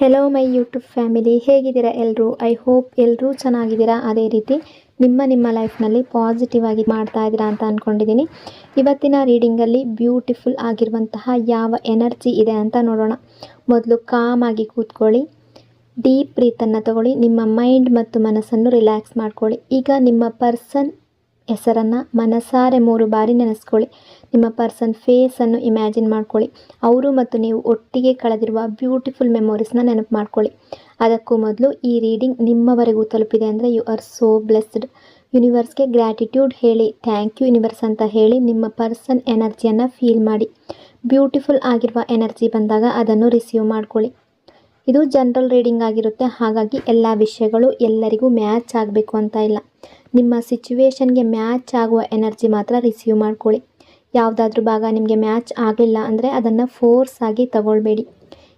Hello my YouTube family, ಹೇಗಿದ್ದೀರಾ ಎಲ್ಲರೂ? I hope ಎಲ್ಲರೂ ಚೆನ್ನಾಗಿದ್ದೀರಾ. ಅದೇ ರೀತಿ ನಿಮ್ಮ ಲೈಫ್ನಲ್ಲಿ ಪಾಸಿಟಿವ್ ಆಗಿ ಮಾಡ್ತಾ ಇದ್ದೀರಾ ಅಂತ ಅಂದ್ಕೊಂಡಿದ್ದೀನಿ. ಇವತ್ತಿನ ರೀಡಿಂಗಲ್ಲಿ ಬ್ಯೂಟಿಫುಲ್ ಆಗಿರುವಂತಹ ಯಾವ ಎನರ್ಜಿ ಇದೆ ಅಂತ ನೋಡೋಣ. ಮೊದಲು ಕಾಮ್ ಆಗಿ ಕೂತ್ಕೊಳ್ಳಿ, ಡೀಪ್ ಬ್ರೀತನ್ನು ತಗೊಳ್ಳಿ, ನಿಮ್ಮ ಮೈಂಡ್ ಮತ್ತು ಮನಸ್ಸನ್ನು ರಿಲ್ಯಾಕ್ಸ್ ಮಾಡ್ಕೊಳ್ಳಿ. ಈಗ ನಿಮ್ಮ ಪರ್ಸನ್ ಹೆಸರನ್ನು ಮನಸಾರೆ 3 ಬಾರಿ ನೆನೆಸ್ಕೊಳ್ಳಿ. ನಿಮ್ಮ ಪರ್ಸನ್ ಫೇಸನ್ನು ಇಮ್ಯಾಜಿನ್ ಮಾಡ್ಕೊಳ್ಳಿ. ಅವರು ಮತ್ತು ನೀವು ಒಟ್ಟಿಗೆ ಕಳೆದಿರುವ ಬ್ಯೂಟಿಫುಲ್ ಮೆಮೊರೀಸ್ನ ನೆನಪು ಮಾಡ್ಕೊಳ್ಳಿ. ಅದಕ್ಕೂ ಮೊದಲು ಈ ರೀಡಿಂಗ್ ನಿಮ್ಮವರೆಗೂ ತಲುಪಿದೆ ಅಂದರೆ ಯು ಆರ್ ಸೋ ಬ್ಲೆಸ್ಡ್. ಯೂನಿವರ್ಸ್ಗೆ ಗ್ರ್ಯಾಟಿಟ್ಯೂಡ್ ಹೇಳಿ, ಥ್ಯಾಂಕ್ ಯು ಯೂನಿವರ್ಸ್ ಅಂತ ಹೇಳಿ ನಿಮ್ಮ ಪರ್ಸನ್ ಎನರ್ಜಿಯನ್ನು ಫೀಲ್ ಮಾಡಿ. ಬ್ಯೂಟಿಫುಲ್ ಆಗಿರುವ ಎನರ್ಜಿ ಬಂದಾಗ ಅದನ್ನು ರಿಸೀವ್ ಮಾಡ್ಕೊಳ್ಳಿ. ಇದು ಜನರಲ್ ರೀಡಿಂಗ್ ಆಗಿರುತ್ತೆ, ಹಾಗಾಗಿ ಎಲ್ಲ ವಿಷಯಗಳು ಎಲ್ಲರಿಗೂ ಮ್ಯಾಚ್ ಆಗಬೇಕು ಅಂತ ಇಲ್ಲ. ನಿಮ್ಮ ಸಿಚುವೇಶನ್ಗೆ ಮ್ಯಾಚ್ ಆಗುವ ಎನರ್ಜಿ ಮಾತ್ರ ರಿಸೀವ್ ಮಾಡ್ಕೊಳ್ಳಿ. ಯಾವುದಾದ್ರೂ ಭಾಗ ನಿಮಗೆ ಮ್ಯಾಚ್ ಆಗಲಿಲ್ಲ ಅಂದರೆ ಅದನ್ನು ಫೋರ್ಸ್ ಆಗಿ ತಗೊಳ್ಬೇಡಿ.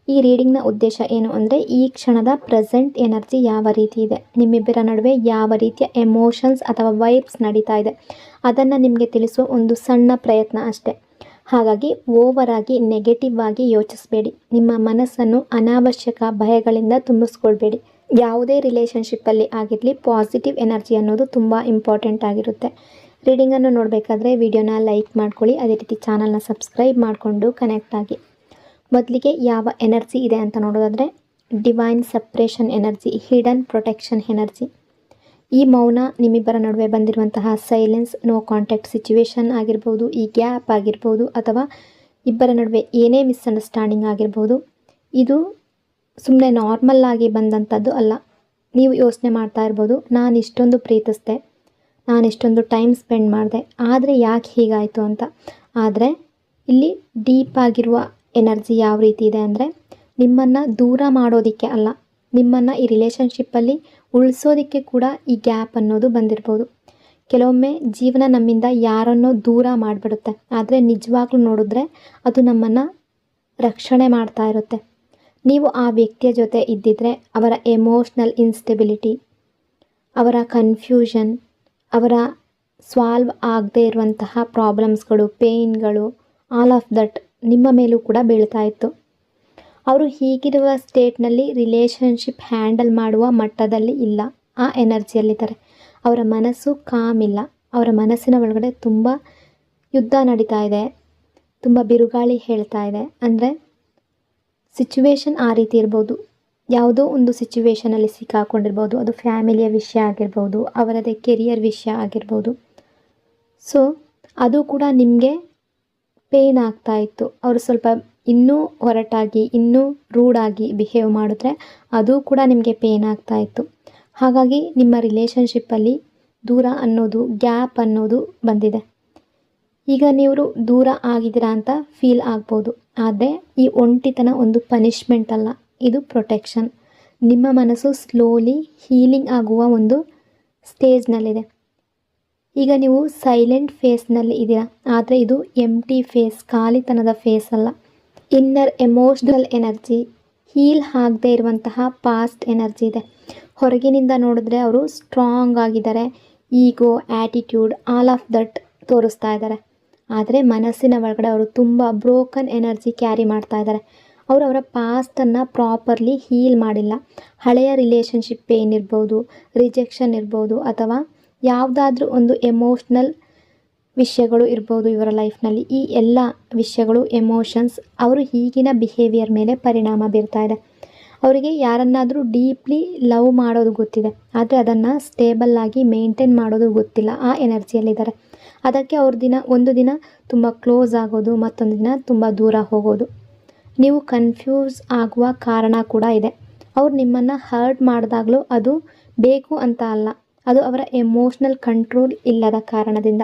ಈ ರೀಡಿಂಗ್ನ ಉದ್ದೇಶ ಏನು ಅಂದರೆ, ಈ ಕ್ಷಣದ ಪ್ರೆಸೆಂಟ್ ಎನರ್ಜಿ ಯಾವ ರೀತಿ ಇದೆ, ನಿಮ್ಮಿಬ್ಬರ ನಡುವೆ ಯಾವ ರೀತಿಯ ಎಮೋಷನ್ಸ್ ಅಥವಾ ವೈಬ್ಸ್ ನಡೀತಾ ಇದೆ, ಅದನ್ನು ನಿಮಗೆ ತಿಳಿಸುವ ಒಂದು ಸಣ್ಣ ಪ್ರಯತ್ನ ಅಷ್ಟೇ. ಹಾಗಾಗಿ ಓವರ್ ಆಗಿ ನೆಗೆಟಿವ್ ಆಗಿ ಯೋಚಿಸಬೇಡಿ. ನಿಮ್ಮ ಮನಸ್ಸನ್ನು ಅನಾವಶ್ಯಕ ಭಯಗಳಿಂದ ತುಂಬಿಸ್ಕೊಳ್ಬೇಡಿ. ಯಾವುದೇ ರಿಲೇಷನ್ಶಿಪ್ಪಲ್ಲಿ ಆಗಿರಲಿ, ಪಾಸಿಟಿವ್ ಎನರ್ಜಿ ಅನ್ನೋದು ತುಂಬ ಇಂಪಾರ್ಟೆಂಟ್ ಆಗಿರುತ್ತೆ. ರೀಡಿಂಗನ್ನು ನೋಡಬೇಕಾದ್ರೆ ವಿಡಿಯೋನ ಲೈಕ್ ಮಾಡ್ಕೊಳ್ಳಿ, ಅದೇ ರೀತಿ ಚಾನಲ್ನ ಸಬ್ಸ್ಕ್ರೈಬ್ ಮಾಡಿಕೊಂಡು ಕನೆಕ್ಟ್ ಆಗಿ. ಮೊದಲಿಗೆ ಯಾವ ಎನರ್ಜಿ ಇದೆ ಅಂತ ನೋಡೋದಾದರೆ, divine suppression energy, hidden protection energy. ಈ ಮೌನ, ನಿಮ್ಮಿಬ್ಬರ ನಡುವೆ ಬಂದಿರುವಂತಹ ಸೈಲೆನ್ಸ್, ನೋ ಕಾಂಟ್ಯಾಕ್ಟ್ ಸಿಚುವೇಶನ್ ಆಗಿರ್ಬೋದು, ಈ ಗ್ಯಾಪ್ ಆಗಿರ್ಬೋದು, ಅಥವಾ ಇಬ್ಬರ ನಡುವೆ ಏನೇ ಮಿಸ್ಅಂಡರ್ಸ್ಟ್ಯಾಂಡಿಂಗ್ ಆಗಿರ್ಬೋದು, ಇದು ಸುಮ್ಮನೆ ನಾರ್ಮಲ್ ಆಗಿ ಬಂದಂಥದ್ದು ಅಲ್ಲ. ನೀವು ಯೋಚನೆ ಮಾಡ್ತಾ ಇರ್ಬೋದು, ನಾನು ಇಷ್ಟೊಂದು ಪ್ರೀತಿಸ್ದೆ, ನಾನು ಇಷ್ಟೊಂದು ಟೈಮ್ ಸ್ಪೆಂಡ್ ಮಾಡಿದೆ, ಆದರೆ ಯಾಕೆ ಹೀಗಾಯಿತು ಅಂತ. ಆದರೆ ಇಲ್ಲಿ ಡೀಪ್ ಆಗಿರುವ ಎನರ್ಜಿ ಯಾವ ರೀತಿ ಇದೆ ಅಂದರೆ, ನಿಮ್ಮನ್ನು ದೂರ ಮಾಡೋದಕ್ಕೆ ಅಲ್ಲ, ನಿಮ್ಮನ್ನು ಈ ರಿಲೇಷನ್ಶಿಪ್ಪಲ್ಲಿ ಉಳಿಸೋದಕ್ಕೆ ಕೂಡ ಈ ಗ್ಯಾಪ್ ಅನ್ನೋದು ಬಂದಿರ್ಬೋದು. ಕೆಲವೊಮ್ಮೆ ಜೀವನ ನಮ್ಮಿಂದ ಯಾರನ್ನೋ ದೂರ ಮಾಡಿಬಿಡುತ್ತೆ, ಆದರೆ ನಿಜವಾಗ್ಲೂ ನೋಡಿದ್ರೆ ಅದು ನಮ್ಮನ್ನು ರಕ್ಷಣೆ ಮಾಡ್ತಾ ಇರುತ್ತೆ. ನೀವು ಆ ವ್ಯಕ್ತಿಯ ಜೊತೆ ಇದ್ದಿದ್ರೆ ಅವರ ಎಮೋಷ್ನಲ್ ಇನ್ಸ್ಟೆಬಿಲಿಟಿ, ಅವರ ಕನ್ಫ್ಯೂಷನ್, ಅವರ ಸಾಲ್ವ್ ಆಗದೇ ಇರುವಂತಹ ಪ್ರಾಬ್ಲಮ್ಸ್ಗಳು, ಪೇಯ್ನ್ಗಳು, ಆಲ್ ಆಫ್ ದಟ್ ನಿಮ್ಮ ಮೇಲೂ ಕೂಡ ಬೀಳ್ತಾ ಇತ್ತು. ಅವರು ಹೀಗಿರುವ ಸ್ಟೇಟ್ನಲ್ಲಿ ರಿಲೇಷನ್ಶಿಪ್ ಹ್ಯಾಂಡಲ್ ಮಾಡುವ ಮಟ್ಟದಲ್ಲಿ ಇಲ್ಲ, ಆ ಎನರ್ಜಿಯಲ್ಲಿದ್ದಾರೆ. ಅವರ ಮನಸ್ಸು ಕಾಮ್ ಇಲ್ಲ, ಅವರ ಮನಸ್ಸಿನ ಒಳಗಡೆ ತುಂಬ ಯುದ್ಧ ನಡೀತಾ ಇದೆ, ತುಂಬ ಬಿರುಗಾಳಿ ಹೇಳ್ತಾ ಇದೆ. ಅಂದರೆ ಸಿಚುವೇಶನ್ ಆ ರೀತಿ ಇರ್ಬೋದು. ಯಾವುದೋ ಒಂದು ಸಿಚುವೇಶನಲ್ಲಿ ಸಿಕ್ಕಾಕೊಂಡಿರ್ಬೋದು, ಅದು ಫ್ಯಾಮಿಲಿಯ ವಿಷಯ ಆಗಿರ್ಬೋದು, ಅವರದೇ ಕೆರಿಯರ್ ವಿಷಯ ಆಗಿರ್ಬೋದು. ಸೊ ಅದು ಕೂಡ ನಿಮಗೆ ಪೇಯ್ನ್ ಆಗ್ತಾ ಇತ್ತು. ಅವರು ಸ್ವಲ್ಪ ಇನ್ನೂ ಹೊರಟಾಗಿ, ಇನ್ನೂ ರೂಡಾಗಿ ಬಿಹೇವ್ ಮಾಡಿದ್ರೆ ಅದು ಕೂಡ ನಿಮಗೆ ಪೇಯ್ನ್ ಆಗ್ತಾ ಇತ್ತು. ಹಾಗಾಗಿ ನಿಮ್ಮ ರಿಲೇಷನ್ಶಿಪ್ಪಲ್ಲಿ ದೂರ ಅನ್ನೋದು, ಗ್ಯಾಪ್ ಅನ್ನೋದು ಬಂದಿದೆ. ಈಗ ನೀವು ದೂರ ಆಗಿದ್ದೀರಾ ಅಂತ ಫೀಲ್ ಆಗ್ಬೋದು, ಆದರೆ ಈ ಒಂಟಿತನ ಒಂದು ಪನಿಷ್ಮೆಂಟ್ ಅಲ್ಲ, ಇದು ಪ್ರೊಟೆಕ್ಷನ್. ನಿಮ್ಮ ಮನಸ್ಸು ಸ್ಲೋಲಿ ಹೀಲಿಂಗ್ ಆಗುವ ಒಂದು ಸ್ಟೇಜ್ನಲ್ಲಿದೆ. ಈಗ ನೀವು ಸೈಲೆಂಟ್ ಫೇಸ್ನಲ್ಲಿ ಇದ್ದೀರಾ, ಆದರೆ ಇದು ಎಂಟಿ ಫೇಸ್, ಖಾಲಿತನದ ಫೇಸ್ ಅಲ್ಲ. ಇನ್ನರ್ ಎಮೋಷ್ನಲ್ ಎನರ್ಜಿ, ಹೀಲ್ ಆಗದೆ ಇರುವಂತಹ ಪಾಸ್ಟ್ ಎನರ್ಜಿ ಇದೆ. ಹೊರಗಿನಿಂದ ನೋಡಿದ್ರೆ ಅವರು ಸ್ಟ್ರಾಂಗ್ ಆಗಿದ್ದಾರೆ, ಈಗೋ, ಆ್ಯಟಿಟ್ಯೂಡ್, ಆಲ್ ಆಫ್ ದಟ್ ತೋರಿಸ್ತಾ ಇದ್ದಾರೆ. ಆದರೆ ಮನಸ್ಸಿನ ಒಳಗಡೆ ಅವರು ತುಂಬ ಬ್ರೋಕನ್ ಎನರ್ಜಿ ಕ್ಯಾರಿ ಮಾಡ್ತಾ ಇದ್ದಾರೆ. ಅವರು ಅವರ ಪಾಸ್ಟನ್ನು ಪ್ರಾಪರ್ಲಿ ಹೀಲ್ ಮಾಡಿಲ್ಲ. ಹಳೆಯ ರಿಲೇಷನ್ಶಿಪ್ ಪೇಯ್ನ್ ಇರ್ಬೋದು, ರಿಜೆಕ್ಷನ್ ಇರ್ಬೋದು, ಅಥವಾ ಯಾವುದಾದ್ರೂ ಒಂದು ಎಮೋಷ್ನಲ್ ವಿಷಯಗಳು ಇರ್ಬೋದು ಇವರ ಲೈಫ್ನಲ್ಲಿ. ಈ ಎಲ್ಲ ವಿಷಯಗಳು, ಎಮೋಷನ್ಸ್, ಅವರು ಈಗಿನ ಬಿಹೇವಿಯರ್ ಮೇಲೆ ಪರಿಣಾಮ ಬೀರ್ತಾ ಇದೆ. ಅವರಿಗೆ ಯಾರನ್ನಾದರೂ ಡೀಪ್ಲಿ ಲವ್ ಮಾಡೋದು ಗೊತ್ತಿದೆ, ಆದರೆ ಅದನ್ನು ಸ್ಟೇಬಲ್ ಆಗಿ ಮೇಂಟೈನ್ ಮಾಡೋದು ಗೊತ್ತಿಲ್ಲ, ಆ ಎನರ್ಜಿಯಲ್ಲಿದ್ದಾರೆ. ಅದಕ್ಕೆ ಒಂದು ದಿನ ತುಂಬ ಕ್ಲೋಸ್ ಆಗೋದು, ಮತ್ತೊಂದು ದಿನ ತುಂಬ ದೂರ ಹೋಗೋದು. ನೀವು ಕನ್ಫ್ಯೂಸ್ ಆಗುವ ಕಾರಣ ಕೂಡ ಇದೆ. ಅವ್ರು ನಿಮ್ಮನ್ನು ಹರ್ಟ್ ಮಾಡಿದಾಗಲೂ ಅದು ಬೇಕು ಅಂತ ಅಲ್ಲ, ಅದು ಅವರ ಎಮೋಷ್ನಲ್ ಕಂಟ್ರೋಲ್ ಇಲ್ಲದ ಕಾರಣದಿಂದ.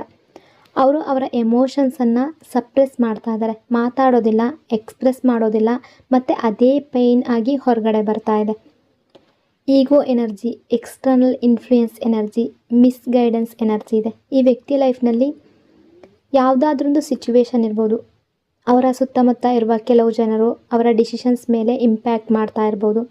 ಅವರು ಅವರ ಎಮೋಷನ್ಸನ್ನು ಸಪ್ರೆಸ್ ಮಾಡ್ತಾ ಇದ್ದಾರೆ, ಮಾತಾಡೋದಿಲ್ಲ, ಎಕ್ಸ್ಪ್ರೆಸ್ ಮಾಡೋದಿಲ್ಲ, ಮತ್ತು ಅದೇ ಪೇಯ್ನ್ ಆಗಿ ಹೊರಗಡೆ ಬರ್ತಾ ಇದೆ. Ego energy, external influence energy, misguidance energy ಇದೆ. ಈ ವ್ಯಕ್ತಿ ಲೈಫ್ನಲ್ಲಿ ಯಾವುದಾದ್ರೊಂದು ಸಿಚುವೇಶನ್ ಇರ್ಬೋದು, ಅವರ ಸುತ್ತಮುತ್ತ ಇರುವ ಕೆಲವು ಜನರು ಅವರ ಡಿಸಿಷನ್ಸ್ ಮೇಲೆ ಇಂಪ್ಯಾಕ್ಟ್ ಮಾಡ್ತಾ ಇರ್ಬೋದು.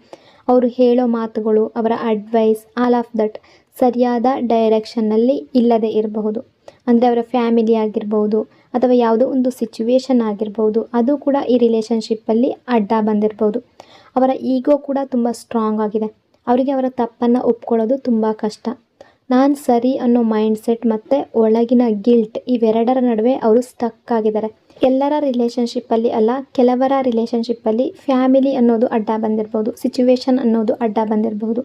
ಅವರು ಹೇಳೋ ಮಾತುಗಳು, ಅವರ ಅಡ್ವೈಸ್, ಆಲ್ ಆಫ್ ದಟ್ ಸರಿಯಾದ ಡೈರೆಕ್ಷನ್ನಲ್ಲಿ ಇಲ್ಲದೆ ಇರಬಹುದು. ಅಂದರೆ ಅವರ ಫ್ಯಾಮಿಲಿ ಆಗಿರ್ಬೋದು, ಅಥವಾ ಯಾವುದೋ ಒಂದು ಸಿಚುವೇಶನ್ ಆಗಿರ್ಬೋದು, ಅದು ಕೂಡ ಈ ರಿಲೇಷನ್ಶಿಪ್ಪಲ್ಲಿ ಅಡ್ಡ ಬಂದಿರ್ಬೋದು. ಅವರ ಈಗೋ ಕೂಡ ತುಂಬ ಸ್ಟ್ರಾಂಗ್ ಆಗಿದೆ. ಅವರಿಗೆ ಅವರ ತಪ್ಪನ್ನು ಒಪ್ಕೊಳ್ಳೋದು ತುಂಬ ಕಷ್ಟ. ನಾನು ಸರಿ ಅನ್ನೋ ಮೈಂಡ್ಸೆಟ್ ಮತ್ತು ಒಳಗಿನ ಗಿಲ್ಟ್ ಇವೆರಡರ ನಡುವೆ ಅವರು ಸ್ಟಕ್ ಆಗಿದ್ದಾರೆ. ಎಲ್ಲರ ರಿಲೇಷನ್ಶಿಪ್ಪಲ್ಲಿ ಅಲ್ಲ, ಕೆಲವರ ರಿಲೇಷನ್ಶಿಪ್ಪಲ್ಲಿ ಫ್ಯಾಮಿಲಿ ಅನ್ನೋದು ಅಡ್ಡ ಬಂದಿರಬಹುದು, ಸಿಚುವೇಶನ್ ಅನ್ನೋದು ಅಡ್ಡ ಬಂದಿರಬಹುದು.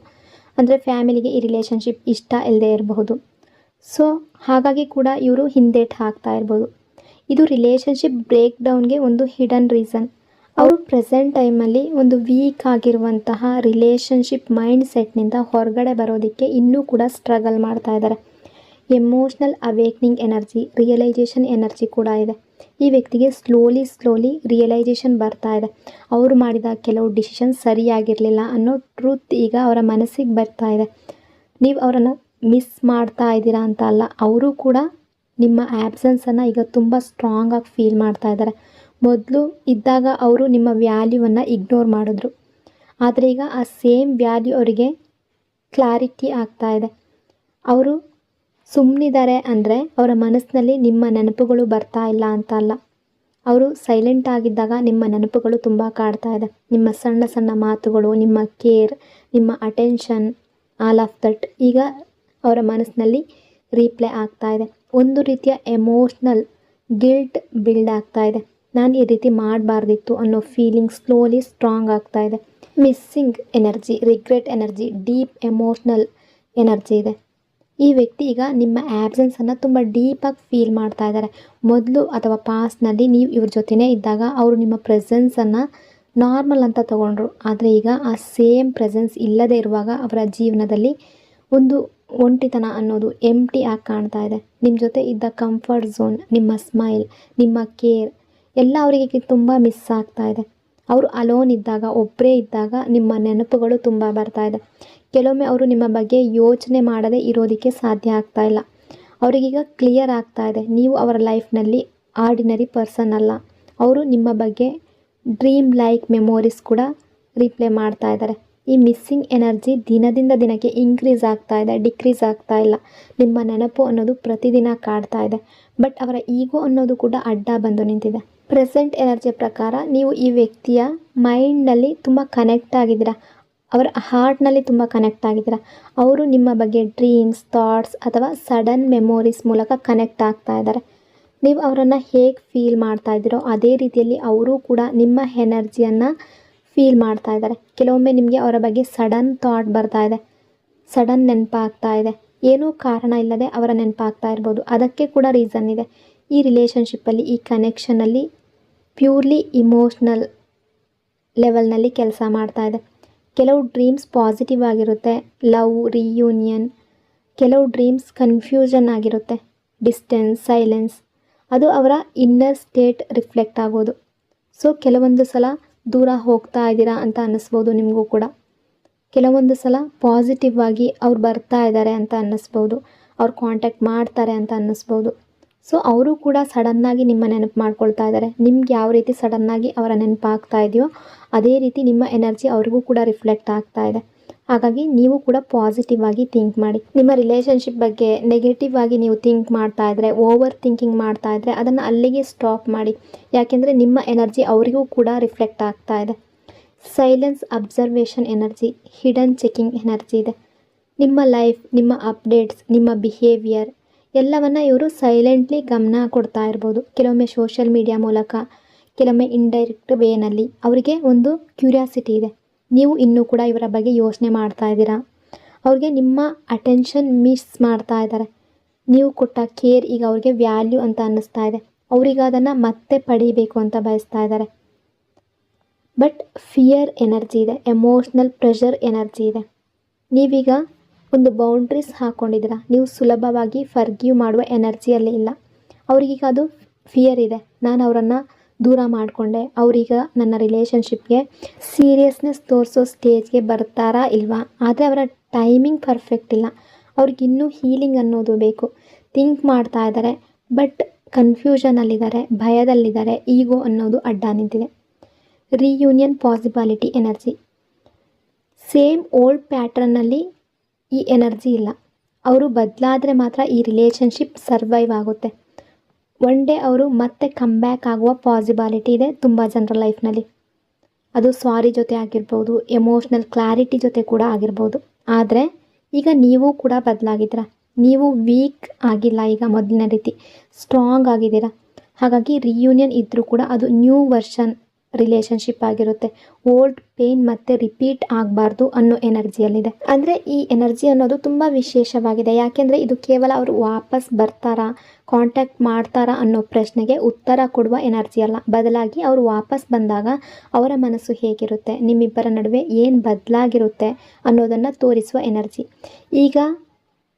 ಅಂದರೆ ಫ್ಯಾಮಿಲಿಗೆ ಈ ರಿಲೇಷನ್ಶಿಪ್ ಇಷ್ಟ ಇಲ್ಲದೆ ಇರಬಹುದು. ಸೊ ಹಾಗಾಗಿ ಕೂಡ ಇವರು ಹಿಂದೇಟು ಹಾಕ್ತಾ ಇರ್ಬೋದು. ಇದು ರಿಲೇಷನ್ಶಿಪ್ ಬ್ರೇಕ್ ಡೌನ್ಗೆ ಒಂದು ಹಿಡನ್ ರೀಸನ್. ಅವರು ಪ್ರೆಸೆಂಟ್ ಟೈಮಲ್ಲಿ ಒಂದು ವೀಕ್ ಆಗಿರುವಂತಹ ರಿಲೇಷನ್ಶಿಪ್ ಮೈಂಡ್ ಸೆಟ್ನಿಂದ ಹೊರಗಡೆ ಬರೋದಕ್ಕೆ ಇನ್ನೂ ಕೂಡ ಸ್ಟ್ರಗಲ್ ಮಾಡ್ತಾ ಇದ್ದಾರೆ. Emotional awakening energy, realisation energy ಕೂಡ ಇದೆ. ಈ ವ್ಯಕ್ತಿಗೆ ಸ್ಲೋಲಿ ರಿಯಲೈಸೇಷನ್ ಬರ್ತಾ ಇದೆ. ಅವರು ಮಾಡಿದ ಕೆಲವು ಡಿಸಿಷನ್ ಸರಿಯಾಗಿರಲಿಲ್ಲ ಅನ್ನೋ ಟ್ರೂತ್ ಈಗ ಅವರ ಮನಸ್ಸಿಗೆ ಬರ್ತಾ ಇದೆ. ನೀವು ಅವರನ್ನು ಮಿಸ್ ಮಾಡ್ತಾ ಇದ್ದೀರಾ ಅಂತ ಅಲ್ಲ, ಅವರು ಕೂಡ ನಿಮ್ಮ ಆ್ಯಬ್ಸೆನ್ಸನ್ನು ಈಗ ತುಂಬ ಸ್ಟ್ರಾಂಗ್ ಆಗಿ ಫೀಲ್ ಮಾಡ್ತಾ ಇದ್ದಾರೆ. ಮೊದಲು ಇದ್ದಾಗ ಅವರು ನಿಮ್ಮ ವ್ಯಾಲ್ಯೂವನ್ನು ಇಗ್ನೋರ್ ಮಾಡಿದ್ರು, ಆದರೆ ಈಗ ಆ ಸೇಮ್ ವ್ಯಾಲ್ಯೂ ಅವರಿಗೆ ಕ್ಲಾರಿಟಿ ಆಗ್ತಾ ಇದೆ. ಅವರು ಸುಮ್ಮನಿದ್ದಾರೆ ಅಂದರೆ ಅವರ ಮನಸ್ಸಿನಲ್ಲಿ ನಿಮ್ಮ ನೆನಪುಗಳು ಬರ್ತಾ ಇಲ್ಲ ಅಂತ ಅಲ್ಲ, ಅವರು ಸೈಲೆಂಟ್ ಆಗಿದ್ದಾಗ ನಿಮ್ಮ ನೆನಪುಗಳು ತುಂಬ ಕಾಡ್ತಾ ಇದೆ. ನಿಮ್ಮ ಸಣ್ಣ ಸಣ್ಣ ಮಾತುಗಳು, ನಿಮ್ಮ ಕೇರ್, ನಿಮ್ಮ ಅಟೆನ್ಷನ್, ಆಲ್ ಆಫ್ ದಟ್ ಈಗ ಅವರ ಮನಸ್ಸಿನಲ್ಲಿ ರೀಪ್ಲೇ ಆಗ್ತಾ ಇದೆ. ಒಂದು ರೀತಿಯ ಎಮೋಷ್ನಲ್ ಗಿಲ್ಟ್ ಬಿಲ್ಡ್ ಆಗ್ತಾ ಇದೆ. ನಾನು ಈ ರೀತಿ ಮಾಡಬಾರ್ದಿತ್ತು ಅನ್ನೋ ಫೀಲಿಂಗ್ ಸ್ಲೋಲಿ ಸ್ಟ್ರಾಂಗ್ ಆಗ್ತಾ ಇದೆ. Missing energy, regret energy, deep emotional energy ಇದೆ. ಈ ವ್ಯಕ್ತಿ ಈಗ ನಿಮ್ಮ ಆ್ಯಬ್ಸೆನ್ಸನ್ನು ತುಂಬ ಡೀಪಾಗಿ ಫೀಲ್ ಮಾಡ್ತಾ ಇದ್ದಾರೆ. ಮೊದಲು ಅಥವಾ ಪಾಸ್ಟ್ನಲ್ಲಿ ನೀವು ಇವ್ರ ಜೊತೆನೇ ಇದ್ದಾಗ ಅವರು ನಿಮ್ಮ ಪ್ರೆಸೆನ್ಸನ್ನು ನಾರ್ಮಲ್ ಅಂತ ತಗೊಂಡ್ರು, ಆದರೆ ಈಗ ಆ ಸೇಮ್ ಪ್ರೆಸೆನ್ಸ್ ಇಲ್ಲದೇ ಇರುವಾಗ ಅವರ ಜೀವನದಲ್ಲಿ ಒಂದು ಒಂಟಿತನ ಅನ್ನೋದು ಎಂಟಿ ಆಗಿ ಕಾಣ್ತಾ ಇದೆ. ನಿಮ್ಮ ಜೊತೆ ಇದ್ದ ಕಂಫರ್ಟ್ ಝೋನ್, ನಿಮ್ಮ ಸ್ಮೈಲ್, ನಿಮ್ಮ ಕೇರ್ ಎಲ್ಲ ಅವರಿಗೆ ತುಂಬ ಮಿಸ್ ಆಗ್ತಾ ಇದೆ. ಅವರು ಅಲೋನ್ ಇದ್ದಾಗ, ಒಬ್ಬರೇ ಇದ್ದಾಗ ನಿಮ್ಮ ನೆನಪುಗಳು ತುಂಬ ಬರ್ತಾ ಇದೆ. ಕೆಲವೊಮ್ಮೆ ಅವರು ನಿಮ್ಮ ಬಗ್ಗೆ ಯೋಚನೆ ಮಾಡದೆ ಇರೋದಕ್ಕೆ ಸಾಧ್ಯ ಆಗ್ತಾ ಇಲ್ಲ. ಅವರಿಗೀಗ ಕ್ಲಿಯರ್ ಆಗ್ತಾ ಇದೆ, ನೀವು ಅವರ ಲೈಫ್ನಲ್ಲಿ ಆರ್ಡಿನರಿ ಪರ್ಸನ್ ಅಲ್ಲ. ಅವರು ನಿಮ್ಮ ಬಗ್ಗೆ ಡ್ರೀಮ್ ಲೈಕ್ ಮೆಮೊರೀಸ್ ಕೂಡ ರಿಪ್ಲೇ ಮಾಡ್ತಾ ಇದ್ದಾರೆ. ಈ ಮಿಸ್ಸಿಂಗ್ ಎನರ್ಜಿ ದಿನದಿಂದ ದಿನಕ್ಕೆ ಇನ್ಕ್ರೀಸ್ ಆಗ್ತಾ ಇದೆ, ಡಿಕ್ರೀಸ್ ಆಗ್ತಾ ಇಲ್ಲ. ನಿಮ್ಮ ನೆನಪು ಅನ್ನೋದು ಪ್ರತಿದಿನ ಕಾಡ್ತಾ ಇದೆ. ಬಟ್ ಅವರ ಈಗೋ ಅನ್ನೋದು ಕೂಡ ಅಡ್ಡ ಬಂದು ನಿಂತಿದೆ. ಪ್ರೆಸೆಂಟ್ ಎನರ್ಜಿಯ ಪ್ರಕಾರ ನೀವು ಈ ವ್ಯಕ್ತಿಯ ಮೈಂಡ್ನಲ್ಲಿ ತುಂಬ ಕನೆಕ್ಟ್ ಆಗಿದ್ದೀರಾ, ಅವರ ಹಾರ್ಟ್ನಲ್ಲಿ ತುಂಬ ಕನೆಕ್ಟ್ ಆಗಿದ್ದೀರಾ. ಅವರು ನಿಮ್ಮ ಬಗ್ಗೆ ಡ್ರೀಮ್ಸ್, ಥಾಟ್ಸ್ ಅಥವಾ ಸಡನ್ ಮೆಮೊರೀಸ್ ಮೂಲಕ ಕನೆಕ್ಟ್ ಆಗ್ತಾ ಇದ್ದಾರೆ. ನೀವು ಅವರನ್ನು ಹೇಗೆ ಫೀಲ್ ಮಾಡ್ತಾ ಇದ್ದೀರೋ ಅದೇ ರೀತಿಯಲ್ಲಿ ಅವರು ಕೂಡ ನಿಮ್ಮ ಎನರ್ಜಿಯನ್ನು ಫೀಲ್ ಮಾಡ್ತಾ ಇದ್ದಾರೆ. ಕೆಲವೊಮ್ಮೆ ನಿಮಗೆ ಅವರ ಬಗ್ಗೆ ಸಡನ್ ಥಾಟ್ ಬರ್ತಾ ಇದೆ, ಸಡನ್ ನೆನಪಾಗ್ತಾ ಇದೆ. ಏನೂ ಕಾರಣ ಇಲ್ಲದೆ ಅವರ ನೆನಪಾಗ್ತಾ ಇರ್ಬೋದು. ಅದಕ್ಕೆ ಕೂಡ ರೀಸನ್ ಇದೆ. ಈ ರಿಲೇಷನ್ಶಿಪ್ಪಲ್ಲಿ, ಈ ಕನೆಕ್ಷನಲ್ಲಿ ಪ್ಯೂರ್ಲಿ ಇಮೋಷ್ನಲ್ ಲೆವೆಲ್ನಲ್ಲಿ ಕೆಲಸ ಮಾಡ್ತಾ ಇದೆ. ಕೆಲವು ಡ್ರೀಮ್ಸ್ ಪಾಸಿಟಿವ್ ಆಗಿರುತ್ತೆ, ಲವ್, ರಿಯೂನಿಯನ್. ಕೆಲವು ಡ್ರೀಮ್ಸ್ ಕನ್ಫ್ಯೂಷನ್ ಆಗಿರುತ್ತೆ, ಡಿಸ್ಟೆನ್ಸ್, ಸೈಲೆನ್ಸ್. ಅದು ಅವರ ಇನ್ನರ್ ಸ್ಟೇಟ್ ರಿಫ್ಲೆಕ್ಟ್ ಆಗೋದು. ಸೊ ಕೆಲವೊಂದು ಸಲ ದೂರ ಹೋಗ್ತಾ ಇದ್ದೀರಾ ಅಂತ ಅನ್ನಿಸ್ಬೋದು ನಿಮಗೂ ಕೂಡ. ಕೆಲವೊಂದು ಸಲ ಪಾಸಿಟಿವ್ ಆಗಿ ಅವ್ರು ಬರ್ತಾ ಇದ್ದಾರೆ ಅಂತ ಅನ್ನಿಸ್ಬೋದು, ಅವ್ರು ಕಾಂಟ್ಯಾಕ್ಟ್ ಮಾಡ್ತಾರೆ ಅಂತ ಅನ್ನಿಸ್ಬೋದು. ಸೊ ಅವರು ಕೂಡ ಸಡನ್ನಾಗಿ ನಿಮ್ಮ ನೆನಪು ಮಾಡ್ಕೊಳ್ತಾ ಇದ್ದಾರೆ. ನಿಮ್ಗೆ ಯಾವ ರೀತಿ ಸಡನ್ನಾಗಿ ಅವರ ನೆನಪು ಆಗ್ತಾ ಇದೆಯೋ ಅದೇ ರೀತಿ ನಿಮ್ಮ ಎನರ್ಜಿ ಅವ್ರಿಗೂ ಕೂಡ ರಿಫ್ಲೆಕ್ಟ್ ಆಗ್ತಾ ಇದೆ. ಹಾಗಾಗಿ ನೀವು ಕೂಡ ಪಾಸಿಟಿವ್ ಆಗಿ ಥಿಂಕ್ ಮಾಡಿ. ನಿಮ್ಮ ರಿಲೇಷನ್ಶಿಪ್ ಬಗ್ಗೆ ನೆಗೆಟಿವ್ ಆಗಿ ನೀವು ಥಿಂಕ್ ಮಾಡ್ತಾ ಇದ್ದರೆ, ಓವರ್ ಥಿಂಕಿಂಗ್ ಮಾಡ್ತಾ ಇದ್ದರೆ ಅದನ್ನು ಅಲ್ಲಿಗೆ ಸ್ಟಾಪ್ ಮಾಡಿ. ಯಾಕೆಂದರೆ ನಿಮ್ಮ ಎನರ್ಜಿ ಅವರಿಗೂ ಕೂಡ ರಿಫ್ಲೆಕ್ಟ್ ಆಗ್ತಾ ಇದೆ. Silence observation energy, hidden checking energy ಇದೆ. ನಿಮ್ಮ ಲೈಫ್, ನಿಮ್ಮ ಅಪ್ಡೇಟ್ಸ್, ನಿಮ್ಮ ಬಿಹೇವಿಯರ್ ಎಲ್ಲವನ್ನು ಇವರು ಸೈಲೆಂಟ್ಲಿ ಗಮನ ಕೊಡ್ತಾ ಇರ್ಬೋದು. ಕೆಲವೊಮ್ಮೆ ಸೋಷಿಯಲ್ ಮೀಡಿಯಾ ಮೂಲಕ, ಕೆಲವೊಮ್ಮೆ ಇಂಡೈರೆಕ್ಟ್ ವೇನಲ್ಲಿ ಅವರಿಗೆ ಒಂದು ಕ್ಯೂರಿಯಾಸಿಟಿ ಇದೆ. ನೀವು ಇನ್ನೂ ಕೂಡ ಇವರ ಬಗ್ಗೆ ಯೋಚನೆ ಮಾಡ್ತಾ ಇದ್ದೀರಾ. ಅವ್ರಿಗೆ ನಿಮ್ಮ ಅಟೆನ್ಷನ್ ಮಿಸ್ ಮಾಡ್ತಾ ಇದ್ದಾರೆ. ನೀವು ಕೊಟ್ಟ ಕೇರ್ ಈಗ ಅವ್ರಿಗೆ ವ್ಯಾಲ್ಯೂ ಅಂತ ಅನ್ನಿಸ್ತಾ ಇದೆ. ಅವ್ರಿಗೆ ಅದನ್ನು ಮತ್ತೆ ಪಡೀಬೇಕು ಅಂತ ಬಯಸ್ತಾ ಇದ್ದಾರೆ. ಬಟ್ ಫಿಯರ್ ಎನರ್ಜಿ ಇದೆ, ಎಮೋಷ್ನಲ್ ಪ್ರೆಷರ್ ಎನರ್ಜಿ ಇದೆ. ನೀವೀಗ ಒಂದು ಬೌಂಡ್ರೀಸ್ ಹಾಕ್ಕೊಂಡಿದ್ದೀರಾ. ನೀವು ಸುಲಭವಾಗಿ ಫರ್ಗಿವ್ ಮಾಡುವ ಎನರ್ಜಿಯಲ್ಲಿ ಇಲ್ಲ. ಅವ್ರಿಗೀಗ ಅದು ಫಿಯರ್ ಇದೆ. ನಾನು ಅವರನ್ನು ದೂರ ಮಾಡಿಕೊಂಡೆ, ಅವರೀಗ ನನ್ನ ರಿಲೇಷನ್ಶಿಪ್ಗೆ ಸೀರಿಯಸ್ನೆಸ್ ತೋರಿಸೋ ಸ್ಟೇಜ್ಗೆ ಬರ್ತಾರಾ ಇಲ್ವಾ. ಆದರೆ ಅವರ ಟೈಮಿಂಗ್ ಪರ್ಫೆಕ್ಟ್ ಇಲ್ಲ. ಅವ್ರಿಗಿನ್ನೂ ಹೀಲಿಂಗ್ ಅನ್ನೋದು ಬೇಕು. ಥಿಂಕ್ ಮಾಡ್ತಾ ಇದ್ದಾರೆ, ಬಟ್ ಕನ್ಫ್ಯೂಷನಲ್ಲಿದ್ದಾರೆ, ಭಯದಲ್ಲಿದ್ದಾರೆ. ಈಗೋ ಅನ್ನೋದು ಅಡ್ಡ ನಿಂತಿದೆ. Reunion possibility energy, same old ಪ್ಯಾಟ್ರನ್ನಲ್ಲಿ ಈ ಎನರ್ಜಿ ಇಲ್ಲ. ಅವರು ಬದಲಾದರೆ ಮಾತ್ರ ಈ ರಿಲೇಷನ್ಶಿಪ್ ಸರ್ವೈವ್ ಆಗುತ್ತೆ. ಒನ್ ಡೇ ಅವರು ಮತ್ತೆ ಕಮ್ ಬ್ಯಾಕ್ ಆಗುವ ಪಾಸಿಬಿಲಿಟಿ ಇದೆ ತುಂಬ ಜನರ ಲೈಫ್ನಲ್ಲಿ. ಅದು ಸಾರಿ ಜೊತೆ ಆಗಿರ್ಬೋದು, ಎಮೋಷ್ನಲ್ ಕ್ಲಾರಿಟಿ ಜೊತೆ ಕೂಡ ಆಗಿರ್ಬೋದು. ಆದರೆ ಈಗ ನೀವು ಕೂಡ ಬದಲಾಗಿದ್ದೀರ. ನೀವು ವೀಕ್ ಆಗಿಲ್ಲ, ಈಗ ಮೊದಲಿನ ರೀತಿ ಸ್ಟ್ರಾಂಗ್ ಆಗಿದ್ದೀರ. ಹಾಗಾಗಿ ರಿಯೂನಿಯನ್ ಇದ್ದರೂ ಕೂಡ ಅದು ನ್ಯೂ ವರ್ಷನ್ ರಿಲೇಷನ್ಶಿಪ್ ಆಗಿರುತ್ತೆ. ಓಲ್ಡ್ ಪೇನ್ ಮತ್ತೆ ರಿಪೀಟ್ ಆಗಬಾರ್ದು ಅನ್ನೋ ಎನರ್ಜಿಯಲ್ಲಿದೆ. ಅಂದರೆ ಈ ಎನರ್ಜಿ ಅನ್ನೋದು ತುಂಬ ವಿಶೇಷವಾಗಿದೆ. ಯಾಕೆಂದರೆ ಇದು ಕೇವಲ ಅವರು ವಾಪಸ್ ಬರ್ತಾರಾ, ಕಾಂಟ್ಯಾಕ್ಟ್ ಮಾಡ್ತಾರಾ ಅನ್ನೋ ಪ್ರಶ್ನೆಗೆ ಉತ್ತರ ಕೊಡುವ ಎನರ್ಜಿ ಅಲ್ಲ. ಬದಲಾಗಿ ಅವರು ವಾಪಸ್ ಬಂದಾಗ ಅವರ ಮನಸ್ಸು ಹೇಗಿರುತ್ತೆ, ನಿಮ್ಮಿಬ್ಬರ ನಡುವೆ ಏನು ಬದಲಾಗಿರುತ್ತೆ ಅನ್ನೋದನ್ನು ತೋರಿಸುವ ಎನರ್ಜಿ. ಈಗ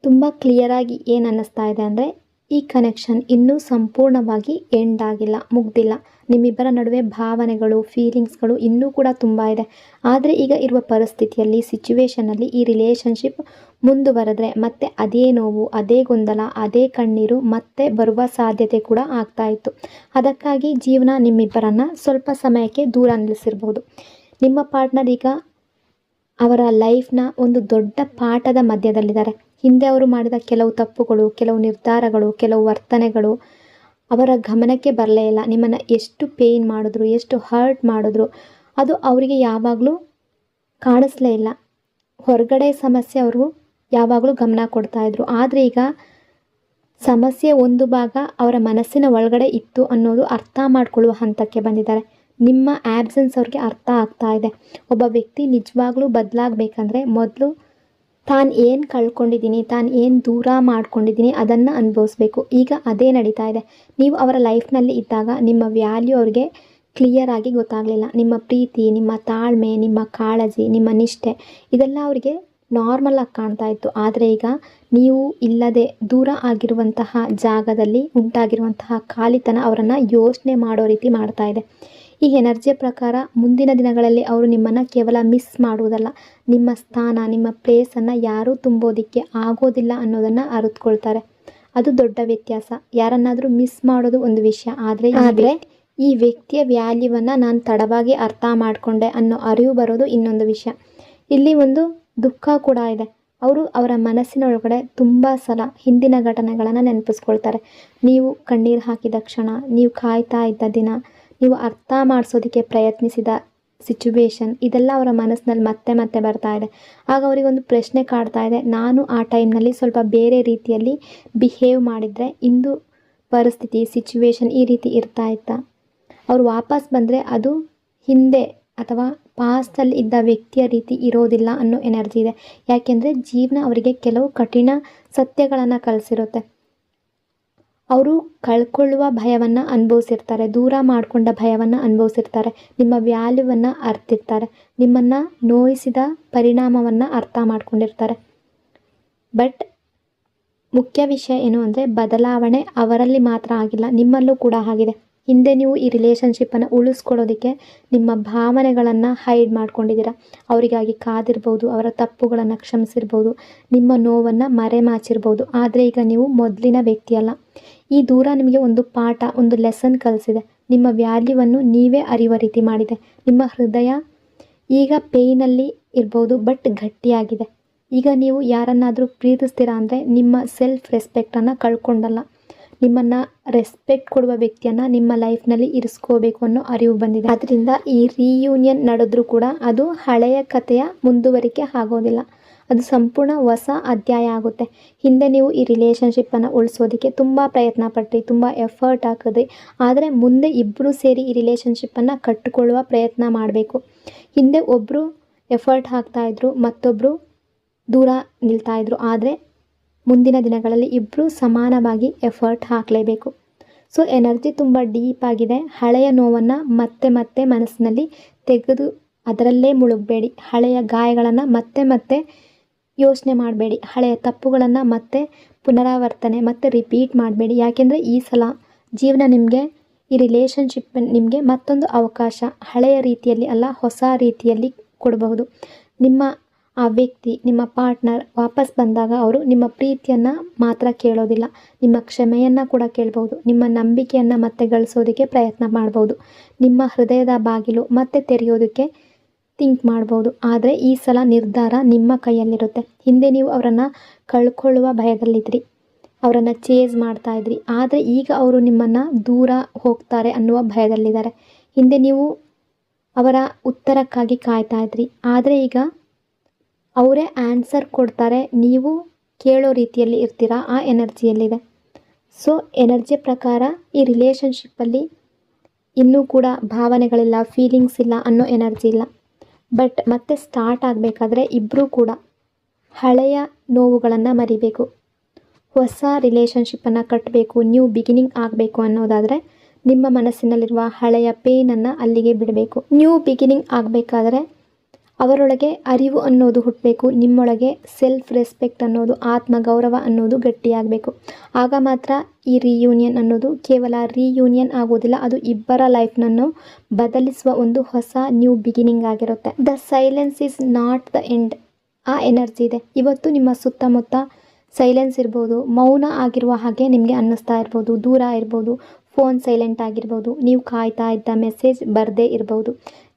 ತುಂಬ ಕ್ಲಿಯರಾಗಿ ಏನು ಅನ್ನಿಸ್ತಾ ಇದೆ ಅಂದರೆ, ಈ ಕನೆಕ್ಷನ್ ಇನ್ನೂ ಸಂಪೂರ್ಣವಾಗಿ ಎಂಡ್ ಆಗಿಲ್ಲ, ಮುಗ್ದಿಲ್ಲ. ನಿಮ್ಮಿಬ್ಬರ ನಡುವೆ ಭಾವನೆಗಳು, ಫೀಲಿಂಗ್ಸ್ಗಳು ಇನ್ನೂ ಕೂಡ ತುಂಬ ಇದೆ. ಆದರೆ ಈಗ ಇರುವ ಪರಿಸ್ಥಿತಿಯಲ್ಲಿ, ಸಿಚುವೇಶನಲ್ಲಿ ಈ ರಿಲೇಷನ್ಶಿಪ್ ಮುಂದುವರೆದ್ರೆ ಮತ್ತೆ ಅದೇ ನೋವು, ಅದೇ ಗೊಂದಲ, ಅದೇ ಕಣ್ಣೀರು ಮತ್ತೆ ಬರುವ ಸಾಧ್ಯತೆ ಕೂಡ ಆಗ್ತಾ ಇತ್ತು. ಅದಕ್ಕಾಗಿ ಜೀವನ ನಿಮ್ಮಿಬ್ಬರನ್ನು ಸ್ವಲ್ಪ ಸಮಯಕ್ಕೆ ದೂರ ನಿಲ್ಲಿಸಿರ್ಬೋದು. ನಿಮ್ಮ ಪಾರ್ಟ್ನರ್ ಈಗ ಅವರ ಲೈಫ್ನ ಒಂದು ದೊಡ್ಡ ಪಾಠದ ಮಧ್ಯದಲ್ಲಿದ್ದಾರೆ. ಹಿಂದೆ ಅವರು ಮಾಡಿದ ಕೆಲವು ತಪ್ಪುಗಳು, ಕೆಲವು ನಿರ್ಧಾರಗಳು, ಕೆಲವು ವರ್ತನೆಗಳು ಅವರ ಗಮನಕ್ಕೆ ಬರಲೇ ಇಲ್ಲ. ನಿಮ್ಮನ್ನು ಎಷ್ಟು ಪೇಯ್ನ್ ಮಾಡಿದ್ರು, ಎಷ್ಟು ಹರ್ಟ್ ಮಾಡಿದ್ರು, ಅದು ಅವರಿಗೆ ಯಾವಾಗಲೂ ಕಾಣಿಸ್ಲೇ ಇಲ್ಲ. ಹೊರಗಡೆ ಸಮಸ್ಯೆ ಅವರು ಯಾವಾಗಲೂ ಗಮನ ಕೊಡ್ತಾಯಿದ್ರು. ಆದರೆ ಈಗ ಸಮಸ್ಯೆ ಒಂದು ಭಾಗ ಅವರ ಮನಸ್ಸಿನ ಒಳಗಡೆ ಇತ್ತು ಅನ್ನೋದು ಅರ್ಥ ಮಾಡ್ಕೊಳ್ಳುವ ಹಂತಕ್ಕೆ ಬಂದಿದ್ದಾರೆ. ನಿಮ್ಮ ಆ್ಯಬ್ಸೆನ್ಸ್ ಅವ್ರಿಗೆ ಅರ್ಥ ಆಗ್ತಾ ಇದೆ. ಒಬ್ಬ ವ್ಯಕ್ತಿ ನಿಜವಾಗ್ಲೂ ಬದಲಾಗಬೇಕಂದ್ರೆ ಮೊದಲು ತಾನು ಏನು ಕಳ್ಕೊಂಡಿದ್ದೀನಿ, ತಾನು ಏನು ದೂರ ಮಾಡ್ಕೊಂಡಿದ್ದೀನಿ ಅದನ್ನು ಅನುಭವಿಸ್ಬೇಕು. ಈಗ ಅದೇ ನಡೀತಾ ಇದೆ. ನೀವು ಅವರ ಲೈಫ್ನಲ್ಲಿ ಇದ್ದಾಗ ನಿಮ್ಮ ವ್ಯಾಲ್ಯೂ ಅವ್ರಿಗೆ ಕ್ಲಿಯರಾಗಿ ಗೊತ್ತಾಗಲಿಲ್ಲ. ನಿಮ್ಮ ಪ್ರೀತಿ, ನಿಮ್ಮ ತಾಳ್ಮೆ, ನಿಮ್ಮ ಕಾಳಜಿ, ನಿಮ್ಮ ನಿಷ್ಠೆ ಇದೆಲ್ಲ ಅವರಿಗೆ ನಾರ್ಮಲ್ ಆಗಿ ಕಾಣ್ತಾ ಇತ್ತು. ಆದರೆ ಈಗ ನೀವು ಇಲ್ಲದೆ ದೂರ ಆಗಿರುವಂತಹ ಜಾಗದಲ್ಲಿ ಉಂಟಾಗಿರುವಂತಹ ಖಾಲಿತನ ಅವರನ್ನು ಯೋಚನೆ ಮಾಡೋ ರೀತಿ ಮಾಡ್ತಾ ಇದೆ. ಈ ಎನರ್ಜಿಯ ಪ್ರಕಾರ ಮುಂದಿನ ದಿನಗಳಲ್ಲಿ ಅವರು ನಿಮ್ಮನ್ನು ಕೇವಲ ಮಿಸ್ ಮಾಡುವುದಲ್ಲ, ನಿಮ್ಮ ಸ್ಥಾನ, ನಿಮ್ಮ ಪ್ಲೇಸನ್ನು ಯಾರೂ ತುಂಬೋದಕ್ಕೆ ಆಗೋದಿಲ್ಲ ಅನ್ನೋದನ್ನು ಅರಿತುಕೊಳ್ತಾರೆ. ಅದು ದೊಡ್ಡ ವ್ಯತ್ಯಾಸ. ಯಾರನ್ನಾದರೂ ಮಿಸ್ ಮಾಡೋದು ಒಂದು ವಿಷಯ, ಆದರೆ ಈ ವ್ಯಕ್ತಿಯ ವ್ಯಾಲ್ಯೂವನ್ನು ನಾನು ತಡವಾಗಿ ಅರ್ಥ ಮಾಡಿಕೊಂಡೆ ಅನ್ನೋ ಅರಿವು ಬರೋದು ಇನ್ನೊಂದು ವಿಷಯ. ಇಲ್ಲಿ ಒಂದು ದುಃಖ ಕೂಡ ಇದೆ. ಅವರು ಅವರ ಮನಸ್ಸಿನ ಒಳಗಡೆ ತುಂಬ ಸಲ ಹಿಂದಿನ ಘಟನೆಗಳನ್ನು ನೆನಪಿಸ್ಕೊಳ್ತಾರೆ. ನೀವು ಕಣ್ಣೀರು ಹಾಕಿದ ಕ್ಷಣ, ನೀವು ಕಾಯ್ತಾ ಇದ್ದ ದಿನ, ನೀವು ಅರ್ಥ ಮಾಡಿಸೋದಕ್ಕೆ ಪ್ರಯತ್ನಿಸಿದ ಸಿಚುವೇಶನ್, ಇದೆಲ್ಲ ಅವರ ಮನಸ್ಸಿನಲ್ಲಿ ಮತ್ತೆ ಮತ್ತೆ ಬರ್ತಾ ಇದೆ. ಆಗ ಅವರಿಗೊಂದು ಪ್ರಶ್ನೆ ಕಾಡ್ತಾ ಇದೆ, ನಾನು ಆ ಟೈಮ್ನಲ್ಲಿ ಸ್ವಲ್ಪ ಬೇರೆ ರೀತಿಯಲ್ಲಿ ಬಿಹೇವ್ ಮಾಡಿದರೆ ಇಂದು ಪರಿಸ್ಥಿತಿ, ಸಿಚುವೇಶನ್ ಈ ರೀತಿ ಇರ್ತಾ ಇತ್ತಾ? ಅವರು ವಾಪಸ್ ಬಂದರೆ ಅದು ಹಿಂದೆ ಅಥವಾ ಪಾಸ್ಟಲ್ಲಿ ಇದ್ದ ವ್ಯಕ್ತಿಯ ರೀತಿ ಇರೋದಿಲ್ಲ ಅನ್ನೋ ಎನರ್ಜಿ ಇದೆ. ಯಾಕೆಂದರೆ ಜೀವನ ಅವರಿಗೆ ಕೆಲವು ಕಠಿಣ ಸತ್ಯಗಳನ್ನು ಕಲಿಸಿರುತ್ತೆ. ಅವರು ಕಳ್ಕೊಳ್ಳುವ ಭಯವನ್ನು ಅನುಭವಿಸಿರ್ತಾರೆ, ದೂರ ಮಾಡಿಕೊಂಡ ಭಯವನ್ನು ಅನುಭವಿಸಿರ್ತಾರೆ, ನಿಮ್ಮ ವ್ಯಾಲ್ಯೂವನ್ನು ಅರ್ತಿರ್ತಾರೆ, ನಿಮ್ಮನ್ನು ನೋಯಿಸಿದ ಪರಿಣಾಮವನ್ನು ಅರ್ಥ ಮಾಡ್ಕೊಂಡಿರ್ತಾರೆ. ಬಟ್ ಮುಖ್ಯ ವಿಷಯ ಏನು ಅಂದರೆ, ಬದಲಾವಣೆ ಅವರಲ್ಲಿ ಮಾತ್ರ ಆಗಿಲ್ಲ, ನಿಮ್ಮಲ್ಲೂ ಕೂಡ ಆಗಿದೆ. ಹಿಂದೆ ನೀವು ಈ ರಿಲೇಷನ್ಶಿಪ್ಪನ್ನು ಉಳಿಸ್ಕೊಳ್ಳೋದಕ್ಕೆ ನಿಮ್ಮ ಭಾವನೆಗಳನ್ನು ಹೈಡ್ ಮಾಡ್ಕೊಂಡಿದ್ದೀರ. ಅವರಿಗಾಗಿ ಕಾದಿರ್ಬೋದು, ಅವರ ತಪ್ಪುಗಳನ್ನು ಕ್ಷಮಿಸಿರ್ಬೋದು, ನಿಮ್ಮ ನೋವನ್ನು ಮರೆಮಾಚಿರ್ಬೋದು. ಆದರೆ ಈಗ ನೀವು ಮೊದಲಿನ ವ್ಯಕ್ತಿಯಲ್ಲ. ಈ ದೂರ ನಿಮಗೆ ಒಂದು ಪಾಠ, ಒಂದು ಲೆಸನ್ ಕಲಿಸಿದೆ. ನಿಮ್ಮ ವ್ಯಾಲ್ಯೂವನ್ನು ನೀವೇ ಅರಿಯುವ ರೀತಿ ಮಾಡಿದೆ. ನಿಮ್ಮ ಹೃದಯ ಈಗ ಪೇಯ್ನಲ್ಲಿ ಇರ್ಬೋದು, ಬಟ್ ಗಟ್ಟಿಯಾಗಿದೆ. ಈಗ ನೀವು ಯಾರನ್ನಾದರೂ ಪ್ರೀತಿಸ್ತೀರಾ ಅಂದರೆ ನಿಮ್ಮ ಸೆಲ್ಫ್ ರೆಸ್ಪೆಕ್ಟನ್ನು ಕಳ್ಕೊಂಡಲ್ಲ, ನಿಮ್ಮನ್ನು ರೆಸ್ಪೆಕ್ಟ್ ಕೊಡುವ ವ್ಯಕ್ತಿಯನ್ನು ನಿಮ್ಮ ಲೈಫ್ನಲ್ಲಿ ಇರಿಸ್ಕೋಬೇಕು ಅನ್ನೋ ಅರಿವು ಬಂದಿದೆ. ಅದರಿಂದ ಈ ರಿಯೂನಿಯನ್ ನಡೆದ್ರೂ ಕೂಡ ಅದು ಹಳೆಯ ಕಥೆಯ ಮುಂದುವರಿಕೆ ಆಗೋದಿಲ್ಲ, ಅದು ಸಂಪೂರ್ಣ ಹೊಸ ಅಧ್ಯಾಯ ಆಗುತ್ತೆ. ಹಿಂದೆ ನೀವು ಈ ರಿಲೇಷನ್ಶಿಪ್ಪನ್ನು ಉಳಿಸೋದಕ್ಕೆ ತುಂಬ ಪ್ರಯತ್ನ ಪಟ್ರಿ, ತುಂಬ ಎಫರ್ಟ್ ಹಾಕಿದ್ರಿ. ಆದರೆ ಮುಂದೆ ಇಬ್ಬರು ಸೇರಿ ಈ ರಿಲೇಷನ್ಶಿಪ್ಪನ್ನು ಕಟ್ಟಿಕೊಳ್ಳುವ ಪ್ರಯತ್ನ ಮಾಡಬೇಕು. ಹಿಂದೆ ಒಬ್ಬರು ಎಫರ್ಟ್ ಹಾಕ್ತಾಯಿದ್ರು, ಮತ್ತೊಬ್ಬರು ದೂರ ನಿಲ್ತಾಯಿದ್ರು. ಆದರೆ ಮುಂದಿನ ದಿನಗಳಲ್ಲಿ ಇಬ್ಬರು ಸಮಾನವಾಗಿ ಎಫರ್ಟ್ ಹಾಕಲೇಬೇಕು. ಸೊ ಎನರ್ಜಿ ತುಂಬ ಡೀಪ್ ಆಗಿದೆ. ಹಳೆಯ ನೋವನ್ನು ಮತ್ತೆ ಮತ್ತೆ ಮನಸ್ಸಿನಲ್ಲಿ ತೆಗೆದು ಅದರಲ್ಲೇ ಮುಳುಗಬೇಡಿ. ಹಳೆಯ ಗಾಯಗಳನ್ನು ಮತ್ತೆ ಮತ್ತೆ ಯೋಚನೆ ಮಾಡಬೇಡಿ. ಹಳೆಯ ತಪ್ಪುಗಳನ್ನು ಮತ್ತೆ ಪುನರಾವರ್ತನೆ ಮತ್ತೆ ರಿಪೀಟ್ ಮಾಡಬೇಡಿ. ಯಾಕೆಂದರೆ ಈ ಸಲ ಜೀವನ ನಿಮಗೆ, ಈ ರಿಲೇಷನ್ಶಿಪ್ ನಿಮಗೆ ಮತ್ತೊಂದು ಅವಕಾಶ ಹಳೆಯ ರೀತಿಯಲ್ಲಿ ಅಲ್ಲ, ಹೊಸ ರೀತಿಯಲ್ಲಿ ಕೊಡಬಹುದು. ನಿಮ್ಮ ಆ ವ್ಯಕ್ತಿ, ನಿಮ್ಮ ಪಾರ್ಟ್ನರ್ ವಾಪಸ್ ಬಂದಾಗ ಅವರು ನಿಮ್ಮ ಪ್ರೀತಿಯನ್ನು ಮಾತ್ರ ಕೇಳೋದಿಲ್ಲ, ನಿಮ್ಮ ಕ್ಷಮೆಯನ್ನು ಕೂಡ ಕೇಳ್ಬೋದು. ನಿಮ್ಮ ನಂಬಿಕೆಯನ್ನು ಮತ್ತೆ ಗಳಿಸೋದಕ್ಕೆ ಪ್ರಯತ್ನ ಮಾಡ್ಬೋದು. ನಿಮ್ಮ ಹೃದಯದ ಬಾಗಿಲು ಮತ್ತೆ ತೆರೆಯೋದಕ್ಕೆ ಥಿಂಕ್ ಮಾಡ್ಬೋದು. ಆದರೆ ಈ ಸಲ ನಿರ್ಧಾರ ನಿಮ್ಮ ಕೈಯಲ್ಲಿರುತ್ತೆ. ಹಿಂದೆ ನೀವು ಅವರನ್ನು ಕಳ್ಕೊಳ್ಳುವ ಭಯದಲ್ಲಿದ್ರಿ, ಅವರನ್ನು ಚೇಸ್ ಮಾಡ್ತಾಯಿದ್ರಿ. ಆದರೆ ಈಗ ಅವರು ನಿಮ್ಮನ್ನು ದೂರ ಹೋಗ್ತಾರೆ ಅನ್ನುವ ಭಯದಲ್ಲಿದ್ದಾರೆ. ಹಿಂದೆ ನೀವು ಅವರ ಉತ್ತರಕ್ಕಾಗಿ ಕಾಯ್ತಾ ಇದ್ರಿ. ಆದರೆ ಈಗ ಅವರೇ ಆನ್ಸರ್ ಕೊಡ್ತಾರೆ, ನೀವು ಕೇಳೋ ರೀತಿಯಲ್ಲಿ ಇರ್ತೀರಾ, ಆ ಎನರ್ಜಿಯಲ್ಲಿದೆ. ಸೊ ಎನರ್ಜಿ ಪ್ರಕಾರ ಈ ರಿಲೇಷನ್ಶಿಪ್ಪಲ್ಲಿ ಇನ್ನೂ ಕೂಡ ಭಾವನೆಗಳಿಲ್ಲ, ಫೀಲಿಂಗ್ಸ್ ಇಲ್ಲ ಅನ್ನೋ ಎನರ್ಜಿ ಇಲ್ಲ. ಬಟ್ ಮತ್ತೆ ಸ್ಟಾರ್ಟ್ ಆಗಬೇಕಾದ್ರೆ ಇಬ್ಬರೂ ಕೂಡ ಹಳೆಯ ನೋವುಗಳನ್ನು ಮರಿಬೇಕು, ಹೊಸ ರಿಲೇಷನ್ಶಿಪ್ಪನ್ನು ಕಟ್ಟಬೇಕು, ನ್ಯೂ ಬಿಗಿನಿಂಗ್ ಆಗಬೇಕು ಅನ್ನೋದಾದರೆ ನಿಮ್ಮ ಮನಸ್ಸಿನಲ್ಲಿರುವ ಹಳೆಯ ಪೇನನ್ನು ಅಲ್ಲಿಗೆ ಬಿಡಬೇಕು. ನ್ಯೂ ಬಿಗಿನಿಂಗ್ ಆಗಬೇಕಾದ್ರೆ ಅವರೊಳಗೆ ಅರಿವು ಅನ್ನೋದು ಹುಟ್ಟಬೇಕು, ನಿಮ್ಮೊಳಗೆ ಸೆಲ್ಫ್ ರೆಸ್ಪೆಕ್ಟ್ ಅನ್ನೋದು, ಆತ್ಮಗೌರವ ಅನ್ನೋದು ಗಟ್ಟಿಯಾಗಬೇಕು. ಆಗ ಮಾತ್ರ ಈ ರಿಯೂನಿಯನ್ ಅನ್ನೋದು ಕೇವಲ ರಿಯೂನಿಯನ್ ಆಗೋದಿಲ್ಲ, ಅದು ಇಬ್ಬರ ಲೈಫ್ನನ್ನು ಬದಲಿಸುವ ಒಂದು ಹೊಸ ನ್ಯೂ ಬಿಗಿನಿಂಗ್ ಆಗಿರುತ್ತೆ. The silence is not the end, ಆ ಎನರ್ಜಿ ಇದೆ. ಇವತ್ತು ನಿಮ್ಮ ಸುತ್ತಮುತ್ತ ಸೈಲೆನ್ಸ್ ಇರ್ಬೋದು, ಮೌನ ಆಗಿರುವ ಹಾಗೆ ನಿಮಗೆ ಅನ್ನಿಸ್ತಾ ಇರ್ಬೋದು, ದೂರ ಇರ್ಬೋದು, ಫೋನ್ ಸೈಲೆಂಟ್ ಆಗಿರ್ಬೋದು, ನೀವು ಕಾಯ್ತಾ ಇದ್ದ ಮೆಸೇಜ್ ಬರದೇ ಇರ್ಬೋದು,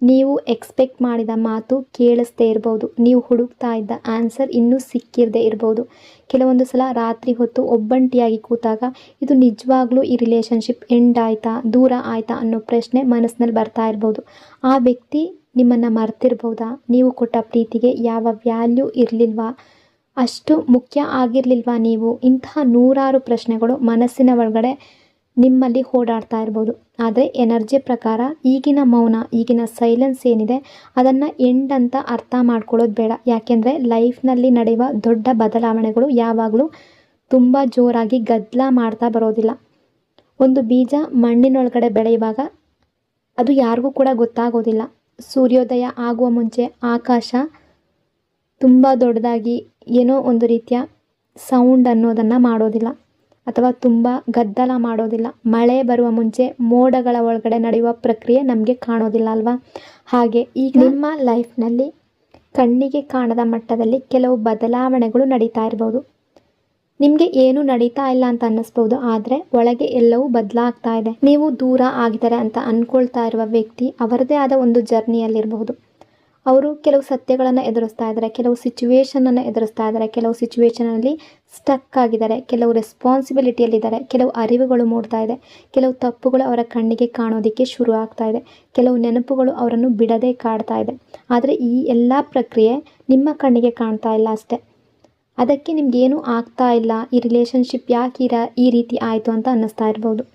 ನೀವು ಎಕ್ಸ್ಪೆಕ್ಟ್ ಮಾಡಿದ ಮಾತು ಕೇಳಿಸ್ದೇ ಇರ್ಬೋದು, ನೀವು ಹುಡುಕ್ತಾ ಇದ್ದ ಆನ್ಸರ್ ಇನ್ನೂ ಸಿಕ್ಕಿರದೇ ಇರ್ಬೋದು. ಕೆಲವೊಂದು ಸಲ ರಾತ್ರಿ ಹೊತ್ತು ಒಬ್ಬಂಟಿಯಾಗಿ ಕೂತಾಗ ಇದು ನಿಜವಾಗ್ಲೂ ಈ ರಿಲೇಷನ್ಶಿಪ್ ಎಂಡ್ ಆಯಿತಾ, ದೂರ ಆಯಿತಾ ಅನ್ನೋ ಪ್ರಶ್ನೆ ಮನಸ್ಸಿನಲ್ಲಿ ಬರ್ತಾ ಇರ್ಬೋದು. ಆ ವ್ಯಕ್ತಿ ನಿಮ್ಮನ್ನು ಮರ್ತಿರ್ಬೋದಾ, ನೀವು ಕೊಟ್ಟ ಪ್ರೀತಿಗೆ ಯಾವ ವ್ಯಾಲ್ಯೂ ಇರಲಿಲ್ವಾ, ಅಷ್ಟು ಮುಖ್ಯ ಆಗಿರಲಿಲ್ವಾ ನೀವು, ಇಂತಹ ನೂರಾರು ಪ್ರಶ್ನೆಗಳು ಮನಸ್ಸಿನ ಒಳಗಡೆ ನಿಮ್ಮಲ್ಲಿ ಓಡಾಡ್ತಾ ಇರ್ಬೋದು. ಆದರೆ ಎನರ್ಜಿ ಪ್ರಕಾರ ಈಗಿನ ಮೌನ, ಈಗಿನ ಸೈಲೆನ್ಸ್ ಏನಿದೆ ಅದನ್ನು ಎಂಡ್ ಅಂತ ಅರ್ಥ ಮಾಡ್ಕೊಳ್ಳೋದು ಬೇಡ. ಯಾಕೆಂದರೆ ಲೈಫ್ನಲ್ಲಿ ನಡೆಯುವ ದೊಡ್ಡ ಬದಲಾವಣೆಗಳು ಯಾವಾಗಲೂ ತುಂಬ ಜೋರಾಗಿ ಗದ್ದಲ ಮಾಡ್ತಾ ಬರೋದಿಲ್ಲ. ಒಂದು ಬೀಜ ಮಣ್ಣಿನೊಳಗಡೆ ಬೆಳೆಯುವಾಗ ಅದು ಯಾರಿಗೂ ಕೂಡ ಗೊತ್ತಾಗೋದಿಲ್ಲ. ಸೂರ್ಯೋದಯ ಆಗುವ ಮುಂಚೆ ಆಕಾಶ ತುಂಬ ದೊಡ್ಡದಾಗಿ ಏನೋ ಒಂದು ರೀತಿಯ ಸೌಂಡ್ ಅನ್ನೋದನ್ನು ಮಾಡೋದಿಲ್ಲ, ಅಥವಾ ತುಂಬ ಗದ್ದಲ ಮಾಡೋದಿಲ್ಲ. ಮಳೆ ಬರುವ ಮುಂಚೆ ಮೋಡಗಳ ಒಳಗಡೆ ನಡೆಯುವ ಪ್ರಕ್ರಿಯೆ ನಮಗೆ ಕಾಣೋದಿಲ್ಲ ಅಲ್ವಾ? ಹಾಗೆ ಈಗ ನಿಮ್ಮ ಲೈಫ್ನಲ್ಲಿ ಕಣ್ಣಿಗೆ ಕಾಣದ ಮಟ್ಟದಲ್ಲಿ ಕೆಲವು ಬದಲಾವಣೆಗಳು ನಡೀತಾ ಇರ್ಬೋದು. ನಿಮಗೆ ಏನು ನಡೀತಾ ಇಲ್ಲ ಅಂತ ಅನ್ನಿಸ್ಬೋದು, ಆದರೆ ಒಳಗೆ ಎಲ್ಲವೂ ಬದಲಾಗ್ತಾ ಇದೆ. ನೀವು ದೂರ ಆಗಿದ್ದಾರೆ ಅಂತ ಅಂದ್ಕೊಳ್ತಾ ಇರುವ ವ್ಯಕ್ತಿ ಅವರದೇ ಆದ ಒಂದು ಜರ್ನಿಯಲ್ಲಿರಬಹುದು. ಅವರು ಕೆಲವು ಸತ್ಯಗಳನ್ನು ಎದುರಿಸ್ತಾ ಇದ್ದಾರೆ, ಕೆಲವು ಸಿಚುವೇಶನನ್ನು ಎದುರಿಸ್ತಾ ಇದ್ದಾರೆ, ಕೆಲವು ಸಿಚುವೇಶನಲ್ಲಿ ಸ್ಟಕ್ ಆಗಿದ್ದಾರೆ, ಕೆಲವು ರೆಸ್ಪಾನ್ಸಿಬಿಲಿಟಿಯಲ್ಲಿದ್ದಾರೆ, ಕೆಲವು ಅರಿವುಗಳು ಮೂಡ್ತಾ ಇದೆ, ಕೆಲವು ತಪ್ಪುಗಳು ಅವರ ಕಣ್ಣಿಗೆ ಕಾಣೋದಕ್ಕೆ ಶುರು ಆಗ್ತಾ ಇದೆ, ಕೆಲವು ನೆನಪುಗಳು ಅವರನ್ನು ಬಿಡದೆ ಕಾಡ್ತಾ ಇದೆ. ಆದರೆ ಈ ಎಲ್ಲ ಪ್ರಕ್ರಿಯೆ ನಿಮ್ಮ ಕಣ್ಣಿಗೆ ಕಾಣ್ತಾ ಇಲ್ಲ ಅಷ್ಟೇ. ಅದಕ್ಕೆ ನಿಮಗೇನು ಆಗ್ತಾ ಇಲ್ಲ, ಈ ರಿಲೇಷನ್ಶಿಪ್ ಯಾಕೆ ಈ ರೀತಿ ಆಯಿತು ಅಂತ ಅನ್ನಿಸ್ತಾ ಇರ್ಬೋದು.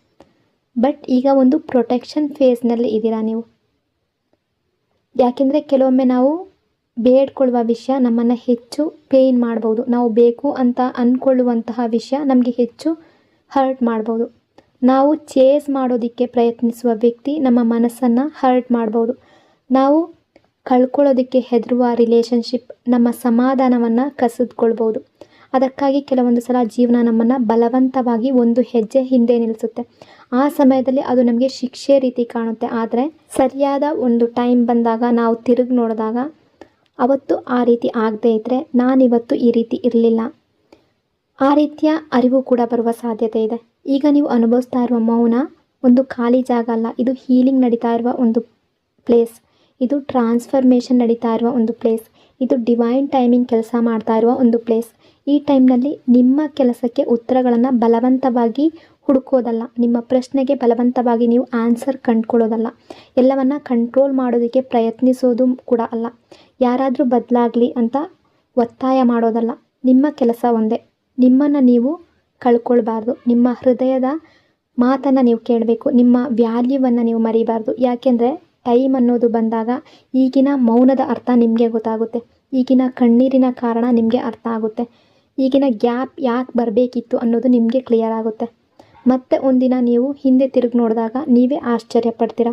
ಬಟ್ ಈಗ ಒಂದು ಪ್ರೊಟೆಕ್ಷನ್ ಫೇಸ್ನಲ್ಲಿ ಇದ್ದೀರಾ ನೀವು. ಯಾಕೆಂದರೆ ಕೆಲವೊಮ್ಮೆ ನಾವು ಬೇಡ್ಕೊಳ್ಳುವ ವಿಷಯ ನಮ್ಮನ್ನು ಹೆಚ್ಚು ಪೇಯ್ನ್ ಮಾಡ್ಬೋದು, ನಾವು ಬೇಕು ಅಂತ ಅಂದ್ಕೊಳ್ಳುವಂತಹ ವಿಷಯ ನಮಗೆ ಹೆಚ್ಚು ಹರ್ಟ್ ಮಾಡ್ಬೋದು. ನಾವು ಚೇಸ್ ಮಾಡೋದಕ್ಕೆ ಪ್ರಯತ್ನಿಸುವ ವ್ಯಕ್ತಿ ನಮ್ಮ ಮನಸ್ಸನ್ನು ಹರ್ಟ್ ಮಾಡ್ಬೋದು. ನಾವು ಕಳ್ಕೊಳ್ಳೋದಕ್ಕೆ ಹೆದರುವ ರಿಲೇಷನ್ಶಿಪ್ ನಮ್ಮ ಸಮಾಧಾನವನ್ನು ಕಸಿದುಕೊಳ್ಬೋದು. ಅದಕ್ಕಾಗಿ ಕೆಲವೊಂದು ಸಲ ಜೀವನ ನಮ್ಮನ್ನು ಬಲವಂತವಾಗಿ ಒಂದು ಹೆಜ್ಜೆ ಹಿಂದೆ ನಿಲ್ಲಿಸುತ್ತೆ. ಆ ಸಮಯದಲ್ಲಿ ಅದು ನಮಗೆ ಶಿಕ್ಷೆ ರೀತಿ ಕಾಣುತ್ತೆ. ಆದರೆ ಸರಿಯಾದ ಒಂದು ಟೈಮ್ ಬಂದಾಗ, ನಾವು ತಿರುಗಿ ನೋಡಿದಾಗ ಅವತ್ತು ಆ ರೀತಿ ಆಗದೇ ಇದ್ದರೆ ನಾನಿವತ್ತು ಈ ರೀತಿ ಇರಲಿಲ್ಲ, ಆ ರೀತಿಯ ಅರಿವು ಕೂಡ ಬರುವ ಸಾಧ್ಯತೆ ಇದೆ. ಈಗ ನೀವು ಅನುಭವಿಸ್ತಾ ಇರುವ ಮೌನ ಒಂದು ಖಾಲಿ ಜಾಗ ಅಲ್ಲ, ಇದು ಹೀಲಿಂಗ್ ನಡೀತಾ ಇರುವ ಒಂದು ಪ್ಲೇಸ್, ಇದು ಟ್ರಾನ್ಸ್ಫರ್ಮೇಷನ್ ನಡೀತಾ ಇರುವ ಒಂದು ಪ್ಲೇಸ್, ಇದು ಡಿವೈನ್ ಟೈಮಿಂಗ್ ಕೆಲಸ ಮಾಡ್ತಾ ಇರುವ ಒಂದು ಪ್ಲೇಸ್. ಈ ಟೈಮ್ನಲ್ಲಿ ನಿಮ್ಮ ಕೆಲಸಕ್ಕೆ ಉತ್ತರಗಳನ್ನು ಬಲವಂತವಾಗಿ ಹುಡುಕೋದಲ್ಲ, ನಿಮ್ಮ ಪ್ರಶ್ನೆಗೆ ಬಲವಂತವಾಗಿ ನೀವು ಆನ್ಸರ್ ಕಂಡುಕೊಳ್ಳೋದಲ್ಲ, ಎಲ್ಲವನ್ನು ಕಂಟ್ರೋಲ್ ಮಾಡೋದಕ್ಕೆ ಪ್ರಯತ್ನಿಸೋದು ಕೂಡ ಅಲ್ಲ, ಯಾರಾದರೂ ಬದಲಾಗಲಿ ಅಂತ ಒತ್ತಾಯ ಮಾಡೋದಲ್ಲ. ನಿಮ್ಮ ಕೆಲಸ ಒಂದೇ, ನಿಮ್ಮನ್ನು ನೀವು ಕಳ್ಕೊಳ್ಬಾರ್ದು, ನಿಮ್ಮ ಹೃದಯದ ಮಾತನ್ನು ನೀವು ಕೇಳಬೇಕು, ನಿಮ್ಮ ವ್ಯಾಲ್ಯೂವನ್ನು ನೀವು ಮರಿಬಾರ್ದು. ಯಾಕೆಂದರೆ ಟೈಮ್ ಅನ್ನೋದು ಬಂದಾಗ ಈಗಿನ ಮೌನದ ಅರ್ಥ ನಿಮಗೆ ಗೊತ್ತಾಗುತ್ತೆ, ಈಗಿನ ಕಣ್ಣೀರಿನ ಕಾರಣ ನಿಮಗೆ ಅರ್ಥ ಆಗುತ್ತೆ, ಈಗಿನ ಗ್ಯಾಪ್ ಯಾಕೆ ಬರಬೇಕಿತ್ತು ಅನ್ನೋದು ನಿಮಗೆ ಕ್ಲಿಯರ್ ಆಗುತ್ತೆ. ಮತ್ತೆ ಒಂದಿನ ನೀವು ಹಿಂದೆ ತಿರುಗಿ ನೋಡಿದಾಗ ನೀವೇ ಆಶ್ಚರ್ಯ ಪಡ್ತೀರ,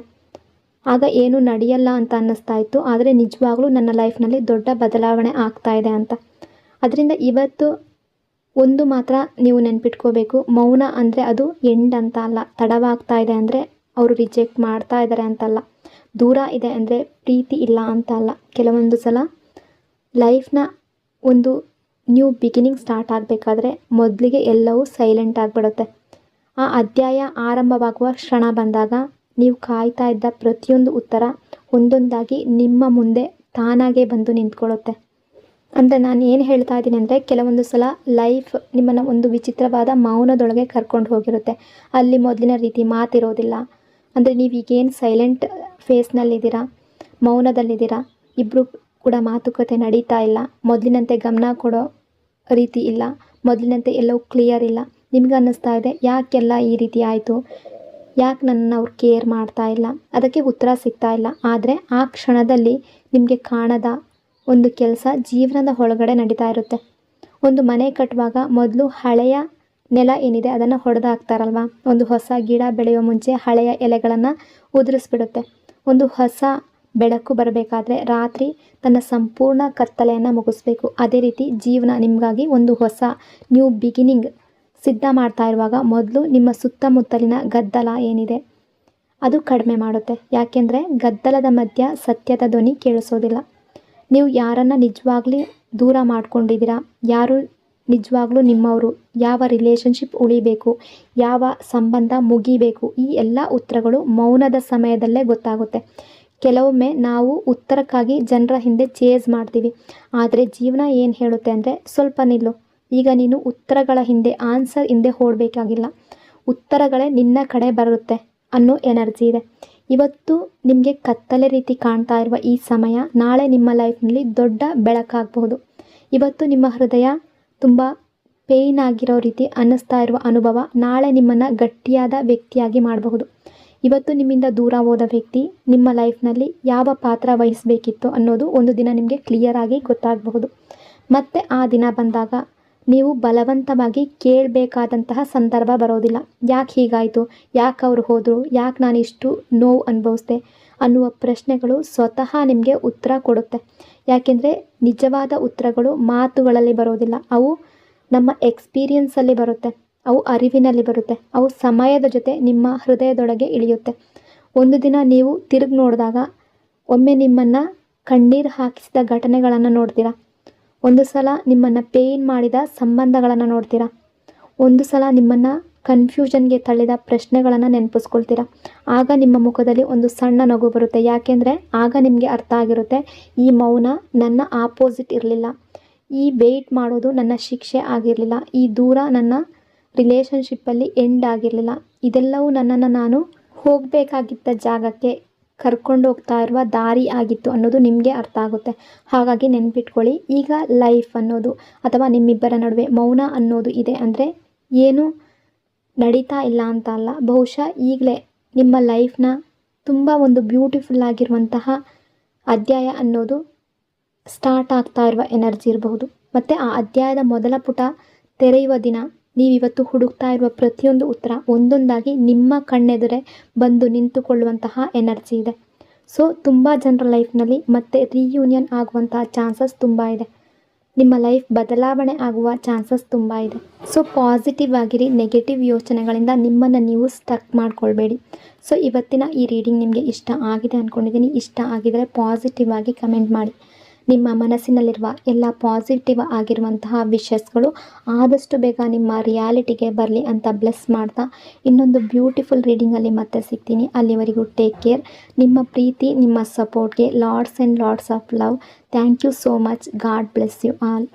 ಆಗ ಏನು ನಡೆಯಲ್ಲ ಅಂತ ಅನ್ನಿಸ್ತಾ ಇತ್ತು, ಆದರೆ ನಿಜವಾಗ್ಲೂ ನನ್ನ ಲೈಫ್ನಲ್ಲಿ ದೊಡ್ಡ ಬದಲಾವಣೆ ಆಗ್ತಾ ಇದೆ ಅಂತ. ಅದರಿಂದ ಇವತ್ತು ಒಂದು ಮಾತ್ರ ನೀವು ನೆನ್ಪಿಟ್ಕೋಬೇಕು, ಮೌನ ಅಂದರೆ ಅದು ಎಂಡ್ ಅಂತ ಅಲ್ಲ, ತಡವಾಗ್ತಾ ಇದೆ ಅಂದರೆ ಅವರು ರಿಜೆಕ್ಟ್ ಮಾಡ್ತಾ ಇದ್ದಾರೆ ಅಂತಲ್ಲ, ದೂರ ಇದೆ ಅಂದರೆ ಪ್ರೀತಿ ಇಲ್ಲ ಅಂತ ಅಲ್ಲ. ಕೆಲವೊಂದು ಸಲ ಲೈಫ್ನ ಒಂದು ನ್ಯೂ ಬಿಗಿನಿಂಗ್ ಸ್ಟಾರ್ಟ್ ಆಗಬೇಕಾದ್ರೆ ಮೊದಲಿಗೆ ಎಲ್ಲವೂ ಸೈಲೆಂಟ್ ಆಗಿಬಿಡುತ್ತೆ. ಆ ಅಧ್ಯಾಯ ಆರಂಭವಾಗುವ ಕ್ಷಣ ಬಂದಾಗ ನೀವು ಕಾಯ್ತಾ ಇದ್ದ ಪ್ರತಿಯೊಂದು ಉತ್ತರ ಒಂದೊಂದಾಗಿ ನಿಮ್ಮ ಮುಂದೆ ತಾನಾಗೇ ಬಂದು ನಿಂತ್ಕೊಳ್ಳುತ್ತೆ. ಅಂದರೆ ನಾನು ಏನು ಹೇಳ್ತಾ ಇದ್ದೀನಿ ಅಂದರೆ, ಕೆಲವೊಂದು ಸಲ ಲೈಫ್ ನಿಮ್ಮನ್ನು ಒಂದು ವಿಚಿತ್ರವಾದ ಮೌನದೊಳಗೆ ಕರ್ಕೊಂಡು ಹೋಗಿರುತ್ತೆ. ಅಲ್ಲಿ ಮೊದಲಿನ ರೀತಿ ಮಾತಿರೋದಿಲ್ಲ. ಅಂದರೆ ನೀವು ಈಗೇನು ಸೈಲೆಂಟ್ ಫೇಸ್ನಲ್ಲಿದ್ದೀರಾ, ಮೌನದಲ್ಲಿದ್ದೀರಾ, ಇಬ್ಬರು ಕೂಡ ಮಾತುಕತೆ ನಡೀತಾ ಇಲ್ಲ, ಮೊದಲಿನಂತೆ ಗಮನ ಕೊಡೋ ರೀತಿ ಇಲ್ಲ, ಮೊದಲಿನಂತೆ ಎಲ್ಲವೂ ಕ್ಲಿಯರ್ ಇಲ್ಲ. ನಿಮ್ಗೆ ಅನ್ನಿಸ್ತಾ ಇದೆ ಯಾಕೆಲ್ಲ ಈ ರೀತಿ ಆಯಿತು, ಯಾಕೆ ನನ್ನನ್ನು ಅವ್ರು ಕೇರ್ ಮಾಡ್ತಾ ಇಲ್ಲ, ಅದಕ್ಕೆ ಉತ್ತರ ಸಿಗ್ತಾ ಇಲ್ಲ. ಆದರೆ ಆ ಕ್ಷಣದಲ್ಲಿ ನಿಮಗೆ ಕಾಣದ ಒಂದು ಕೆಲಸ ಜೀವನದ ಒಳಗಡೆ ನಡೀತಾ ಇರುತ್ತೆ. ಒಂದು ಮನೆ ಕಟ್ಟುವಾಗ ಮೊದಲು ಹಳೆಯ ನೆಲ ಏನಿದೆ ಅದನ್ನು ಹೊಡೆದು ಹಾಕ್ತಾರಲ್ವ. ಒಂದು ಹೊಸ ಗಿಡ ಬೆಳೆಯೋ ಮುಂಚೆ ಹಳೆಯ ಎಲೆಗಳನ್ನು ಉದುರಿಸ್ಬಿಡುತ್ತೆ. ಒಂದು ಹೊಸ ಬೆಳಕು ಬರಬೇಕಾದ್ರೆ ರಾತ್ರಿ ತನ್ನ ಸಂಪೂರ್ಣ ಕತ್ತಲೆಯನ್ನು ಮುಗಿಸ್ಬೇಕು. ಅದೇ ರೀತಿ ಜೀವನ ನಿಮಗಾಗಿ ಒಂದು ಹೊಸ ನ್ಯೂ ಬಿಗಿನಿಂಗ್ ಸಿದ್ಧ ಮಾಡ್ತಾ ಇರುವಾಗ ಮೊದಲು ನಿಮ್ಮ ಸುತ್ತಮುತ್ತಲಿನ ಗದ್ದಲ ಏನಿದೆ ಅದು ಕಡಿಮೆ ಮಾಡುತ್ತೆ. ಯಾಕೆಂದರೆ ಗದ್ದಲದ ಮಧ್ಯ ಸತ್ಯದ ಧ್ವನಿ ಕೇಳಿಸೋದಿಲ್ಲ. ನೀವು ಯಾರನ್ನು ನಿಜವಾಗ್ಲೂ ದೂರ ಮಾಡ್ಕೊಂಡಿದ್ದೀರಾ, ಯಾರು ನಿಜವಾಗ್ಲೂ ನಿಮ್ಮವರು, ಯಾವ ರಿಲೇಷನ್ಶಿಪ್ ಉಳಿಬೇಕು, ಯಾವ ಸಂಬಂಧ ಮುಗಿಬೇಕು, ಈ ಎಲ್ಲ ಉತ್ತರಗಳು ಮೌನದ ಸಮಯದಲ್ಲೇ ಗೊತ್ತಾಗುತ್ತೆ. ಕೆಲವೊಮ್ಮೆ ನಾವು ಉತ್ತರಕ್ಕಾಗಿ ಜನರ ಹಿಂದೆ ಚೇಸ್ ಮಾಡ್ತೀವಿ, ಆದರೆ ಜೀವನ ಏನು ಹೇಳುತ್ತೆ ಅಂದರೆ ಸ್ವಲ್ಪ ನಿಲ್ಲು, ಈಗ ನೀನು ಉತ್ತರಗಳ ಹಿಂದೆ ಆನ್ಸರ್ ಹಿಂದೆ ಓಡಬೇಕಾಗಿಲ್ಲ, ಉತ್ತರಗಳೇ ನಿನ್ನ ಕಡೆ ಬರುತ್ತೆ ಅನ್ನೋ ಎನರ್ಜಿ ಇದೆ. ಇವತ್ತು ನಿಮಗೆ ಕತ್ತಲೆ ರೀತಿ ಕಾಣ್ತಾ ಇರುವ ಈ ಸಮಯ ನಾಳೆ ನಿಮ್ಮ ಲೈಫ್ನಲ್ಲಿ ದೊಡ್ಡ ಬೆಳಕಾಗಬಹುದು. ಇವತ್ತು ನಿಮ್ಮ ಹೃದಯ ತುಂಬ ಪೇಯ್ನ್ ಆಗಿರೋ ರೀತಿ ಅನ್ನಿಸ್ತಾ ಇರುವ ಅನುಭವ ನಾಳೆ ನಿಮ್ಮನ್ನು ಗಟ್ಟಿಯಾದ ವ್ಯಕ್ತಿಯಾಗಿ ಮಾಡಬಹುದು. ಇವತ್ತು ನಿಮ್ಮಿಂದ ದೂರ ಹೋದ ವ್ಯಕ್ತಿ ನಿಮ್ಮ ಲೈಫ್ನಲ್ಲಿ ಯಾವ ಪಾತ್ರ ವಹಿಸಬೇಕಿತ್ತು ಅನ್ನೋದು ಒಂದು ದಿನ ನಿಮಗೆ ಕ್ಲಿಯರ್ ಆಗಿ ಗೊತ್ತಾಗಬಹುದು. ಮತ್ತು ಆ ದಿನ ಬಂದಾಗ ನೀವು ಬಲವಂತವಾಗಿ ಕೇಳಬೇಕಾದಂತಹ ಸಂದರ್ಭ ಬರೋದಿಲ್ಲ. ಯಾಕೆ ಹೀಗಾಯಿತು, ಯಾಕೆ ಅವ್ರು ಹೋದರು, ಯಾಕೆ ನಾನು ಇಷ್ಟು ನೋವು ಅನುಭವಿಸ್ದೆ ಅನ್ನುವ ಪ್ರಶ್ನೆಗಳು ಸ್ವತಃ ನಿಮಗೆ ಉತ್ತರ ಕೊಡುತ್ತೆ. ಯಾಕೆಂದರೆ ನಿಜವಾದ ಉತ್ತರಗಳು ಮಾತುಗಳಲ್ಲಿ ಬರೋದಿಲ್ಲ, ಅವು ನಮ್ಮ ಎಕ್ಸ್ಪೀರಿಯನ್ಸಲ್ಲಿ ಬರುತ್ತೆ, ಅವು ಅರಿವಿನಲ್ಲಿ ಬರುತ್ತೆ, ಅವು ಸಮಯದ ಜೊತೆ ನಿಮ್ಮ ಹೃದಯದೊಳಗೆ ಇಳಿಯುತ್ತೆ. ಒಂದು ದಿನ ನೀವು ತಿರುಗಿ ನೋಡಿದಾಗ ಒಮ್ಮೆ ನಿಮ್ಮನ್ನು ಕಣ್ಣೀರು ಹಾಕಿಸಿದ ಘಟನೆಗಳನ್ನು ನೋಡ್ತೀರಾ, ಒಂದು ಸಲ ನಿಮ್ಮನ್ನು ಪೇಯ್ನ್ ಮಾಡಿದ ಸಂಬಂಧಗಳನ್ನು ನೋಡ್ತೀರಾ, ಒಂದು ಸಲ ನಿಮ್ಮನ್ನು ಕನ್ಫ್ಯೂಷನ್ಗೆ ತಳ್ಳಿದ ಪ್ರಶ್ನೆಗಳನ್ನು ನೆನಪಿಸ್ಕೊಳ್ತೀರಾ. ಆಗ ನಿಮ್ಮ ಮುಖದಲ್ಲಿ ಒಂದು ಸಣ್ಣ ನಗು ಬರುತ್ತೆ. ಯಾಕೆಂದರೆ ಆಗ ನಿಮಗೆ ಅರ್ಥ ಆಗಿರುತ್ತೆ, ಈ ಮೌನ ನನ್ನ ಆಪೋಸಿಟ್ ಇರಲಿಲ್ಲ, ಈ ವೆಯ್ಟ್ ಮಾಡೋದು ನನ್ನ ಶಿಕ್ಷೆ ಆಗಿರಲಿಲ್ಲ, ಈ ದೂರ ನನ್ನ ರಿಲೇಷನ್ಶಿಪ್ಪಲ್ಲಿ ಎಂಡ್ ಆಗಿರಲಿಲ್ಲ, ಇದೆಲ್ಲವೂ ನನ್ನನ್ನು ನಾನು ಹೋಗಬೇಕಾಗಿದ್ದ ಜಾಗಕ್ಕೆ ಕರ್ಕೊಂಡು ಹೋಗ್ತಾ ಇರುವ ದಾರಿ ಆಗಿತ್ತು ಅನ್ನೋದು ನಿಮಗೆ ಅರ್ಥ ಆಗುತ್ತೆ. ಹಾಗಾಗಿ ನೆನ್ಪಿಟ್ಕೊಳ್ಳಿ, ಈಗ ಲೈಫ್ ಅನ್ನೋದು ಅಥವಾ ನಿಮ್ಮಿಬ್ಬರ ನಡುವೆ ಮೌನ ಅನ್ನೋದು ಇದೆ ಅಂದರೆ ಏನು ನಡೀತಾ ಇಲ್ಲ ಅಂತ ಅಲ್ಲ, ಬಹುಶಃ ಈಗಲೇ ನಿಮ್ಮ ಲೈಫ್ನ ತುಂಬ ಒಂದು ಬ್ಯೂಟಿಫುಲ್ ಆಗಿರುವಂತಹ ಅಧ್ಯಾಯ ಅನ್ನೋದು ಸ್ಟಾರ್ಟ್ ಆಗ್ತಾ ಇರುವ ಎನರ್ಜಿ ಇರಬಹುದು. ಮತ್ತು ಆ ಅಧ್ಯಾಯದ ಮೊದಲ ಪುಟ ತೆರೆಯುವ ದಿನ ನೀವಿವತ್ತು ಹುಡುಕ್ತಾ ಇರುವ ಪ್ರತಿಯೊಂದು ಉತ್ತರ ಒಂದೊಂದಾಗಿ ನಿಮ್ಮ ಕಣ್ಣೆದುರೇ ಬಂದು ನಿಂತುಕೊಳ್ಳುವಂತಹ ಎನರ್ಜಿ ಇದೆ. ಸೊ ತುಂಬ ಜನರ ಲೈಫ್ನಲ್ಲಿ ಮತ್ತೆ ರೀಯೂನಿಯನ್ ಆಗುವಂತಹ ಚಾನ್ಸಸ್ ತುಂಬ ಇದೆ, ನಿಮ್ಮ ಲೈಫ್ ಬದಲಾವಣೆ ಆಗುವ ಚಾನ್ಸಸ್ ತುಂಬ ಇದೆ. ಸೊ ಪಾಸಿಟಿವ್ ಆಗಿರಿ, ನೆಗೆಟಿವ್ ಯೋಚನೆಗಳಿಂದ ನಿಮ್ಮನ್ನು ನೀವು ಸ್ಟಕ್ ಮಾಡ್ಕೊಳ್ಬೇಡಿ. ಸೊ ಇವತ್ತಿನ ಈ ರೀಡಿಂಗ್ ನಿಮಗೆ ಇಷ್ಟ ಆಗಿದೆ ಅಂದ್ಕೊಂಡಿದ್ದೀನಿ. ಇಷ್ಟ ಆಗಿದರೆ ಪಾಸಿಟಿವ್ ಆಗಿ ಕಮೆಂಟ್ ಮಾಡಿ. ನಿಮ್ಮ ಮನಸ್ಸಿನಲ್ಲಿರುವ ಎಲ್ಲ ಪಾಸಿಟಿವ್ ಆಗಿರುವಂತಹ ವಿಷಸ್ಗಳು ಆದಷ್ಟು ಬೇಗ ನಿಮ್ಮ ರಿಯಾಲಿಟಿಗೆ ಬರಲಿ ಅಂತ ಬ್ಲೆಸ್ ಮಾಡ್ತಾ ಇನ್ನೊಂದು ಬ್ಯೂಟಿಫುಲ್ ರೀಡಿಂಗಲ್ಲಿ ಮತ್ತೆ ಸಿಗ್ತೀನಿ. ಅಲ್ಲಿವರೆಗೂ ಟೇಕ್ ಕೇರ್. ನಿಮ್ಮ ಪ್ರೀತಿ, ನಿಮ್ಮ ಸಪೋರ್ಟ್ಗೆ lots and lots of love. Thank you so much. God bless you all.